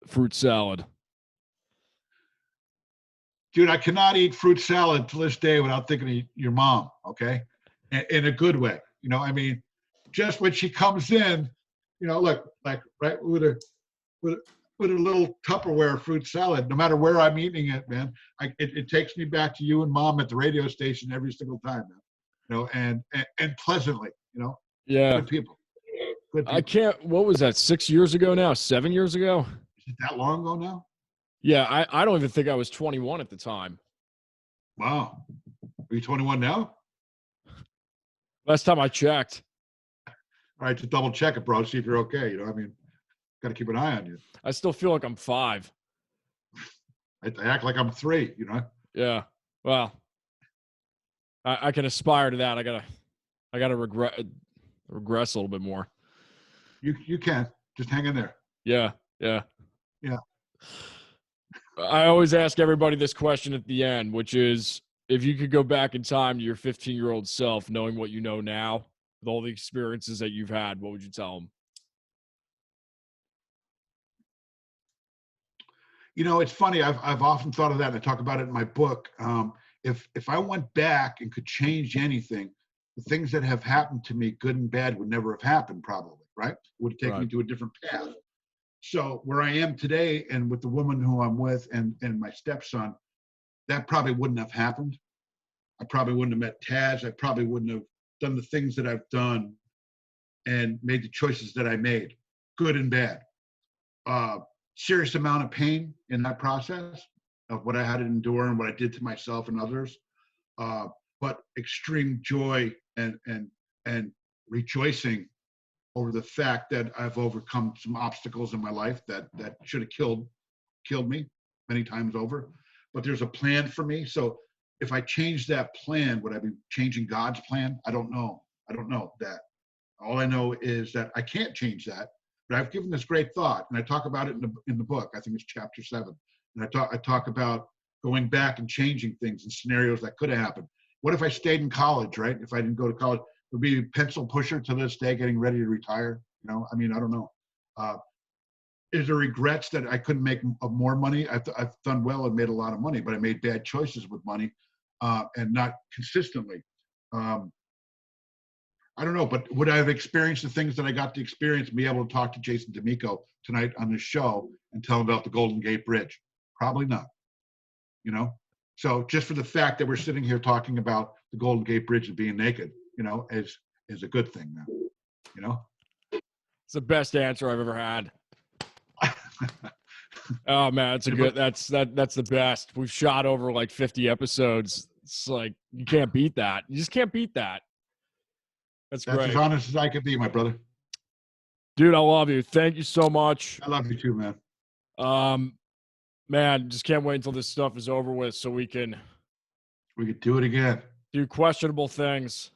Fruit salad. Dude, I cannot eat fruit salad to this day without thinking of your mom, okay? In a good way. You know, I mean, just when she comes in, you know, look, like right with a little Tupperware fruit salad, no matter where I'm eating it, man. It takes me back to you and mom at the radio station every single time, man. You know, and pleasantly, you know. Yeah. Good people. Good people. I can't, what was that, 6 years ago now? 7 years ago? Is it that long ago now? Yeah, I don't even think I was 21 at the time. Wow. Are you 21 now? Last time I checked. All right, just double check it, bro. See if you're okay. You know, I mean, got to keep an eye on you. I still feel like I'm 5. I act like I'm 3, you know. Yeah. Well, I can aspire to that. I gotta regress a little bit more. You can. Just hang in there. Yeah. Yeah. Yeah. I always ask everybody this question at the end, which is, if you could go back in time to your 15-year-old self, knowing what you know now, with all the experiences that you've had, what would you tell them? You know, it's funny. I've often thought of that, and I talk about it in my book. If I went back and could change anything, the things that have happened to me, good and bad, would never have happened. Probably, right? It would have taken me to a different path. So where I am today, and with the woman who I'm with, and my stepson, that probably wouldn't have happened. I probably wouldn't have met Taz. I probably wouldn't have done the things that I've done and made the choices that I made, good and bad. Serious amount of pain in that process of what I had to endure and what I did to myself and others, but extreme joy and rejoicing over the fact that I've overcome some obstacles in my life that should have killed me many times over. But there's a plan for me. So if I change that plan, would I be changing God's plan? I don't know. I don't know that. All I know is that I can't change that. But I've given this great thought, and I talk about it in the book. I think it's chapter 7. And I talk about going back and changing things and scenarios that could have happened. What if I stayed in college, right? If I didn't go to college, would be a pencil pusher to this day, getting ready to retire. You know, I mean, I don't know. Is there regrets that I couldn't make more money? I've done well and made a lot of money, but I made bad choices with money and not consistently. I don't know, but would I have experienced the things that I got to experience and be able to talk to Jason Damico tonight on this show and tell him about the Golden Gate Bridge? Probably not, you know? So just for the fact that we're sitting here talking about the Golden Gate Bridge and being naked, you know, is a good thing now, you know? It's the best answer I've ever had. Oh man, that's that's the best. We've shot over like 50 episodes. It's like, you can't beat that. You just can't beat that. That's great. As honest as I could be, my brother. Dude, I love you. Thank you so much. I love you too, man. Man, just can't wait until this stuff is over with so we could do it again. Do questionable things.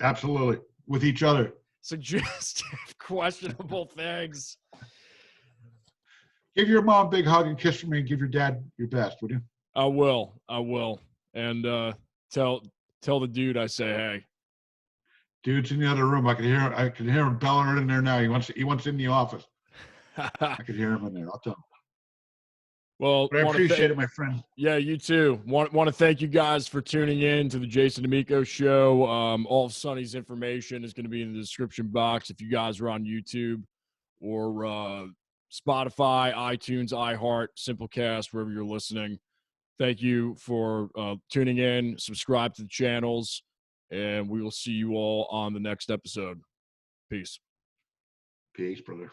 Absolutely. With each other. Suggestive questionable things. Give your mom a big hug and kiss from me, and give your dad your best, would you? I will. And tell the dude I say hey. Dude's in the other room. I can hear him bellowing in there now. He wants in the office. I could hear him in there. I'll tell him. Well, but I appreciate it, my friend. Yeah, you too. Want to thank you guys for tuning in to the Jason Damico Show. All of Sonny's information is going to be in the description box if you guys are on YouTube or Spotify, iTunes, iHeart, Simplecast, wherever you're listening. Thank you for tuning in. Subscribe to the channels, and we will see you all on the next episode. Peace. Peace, brother.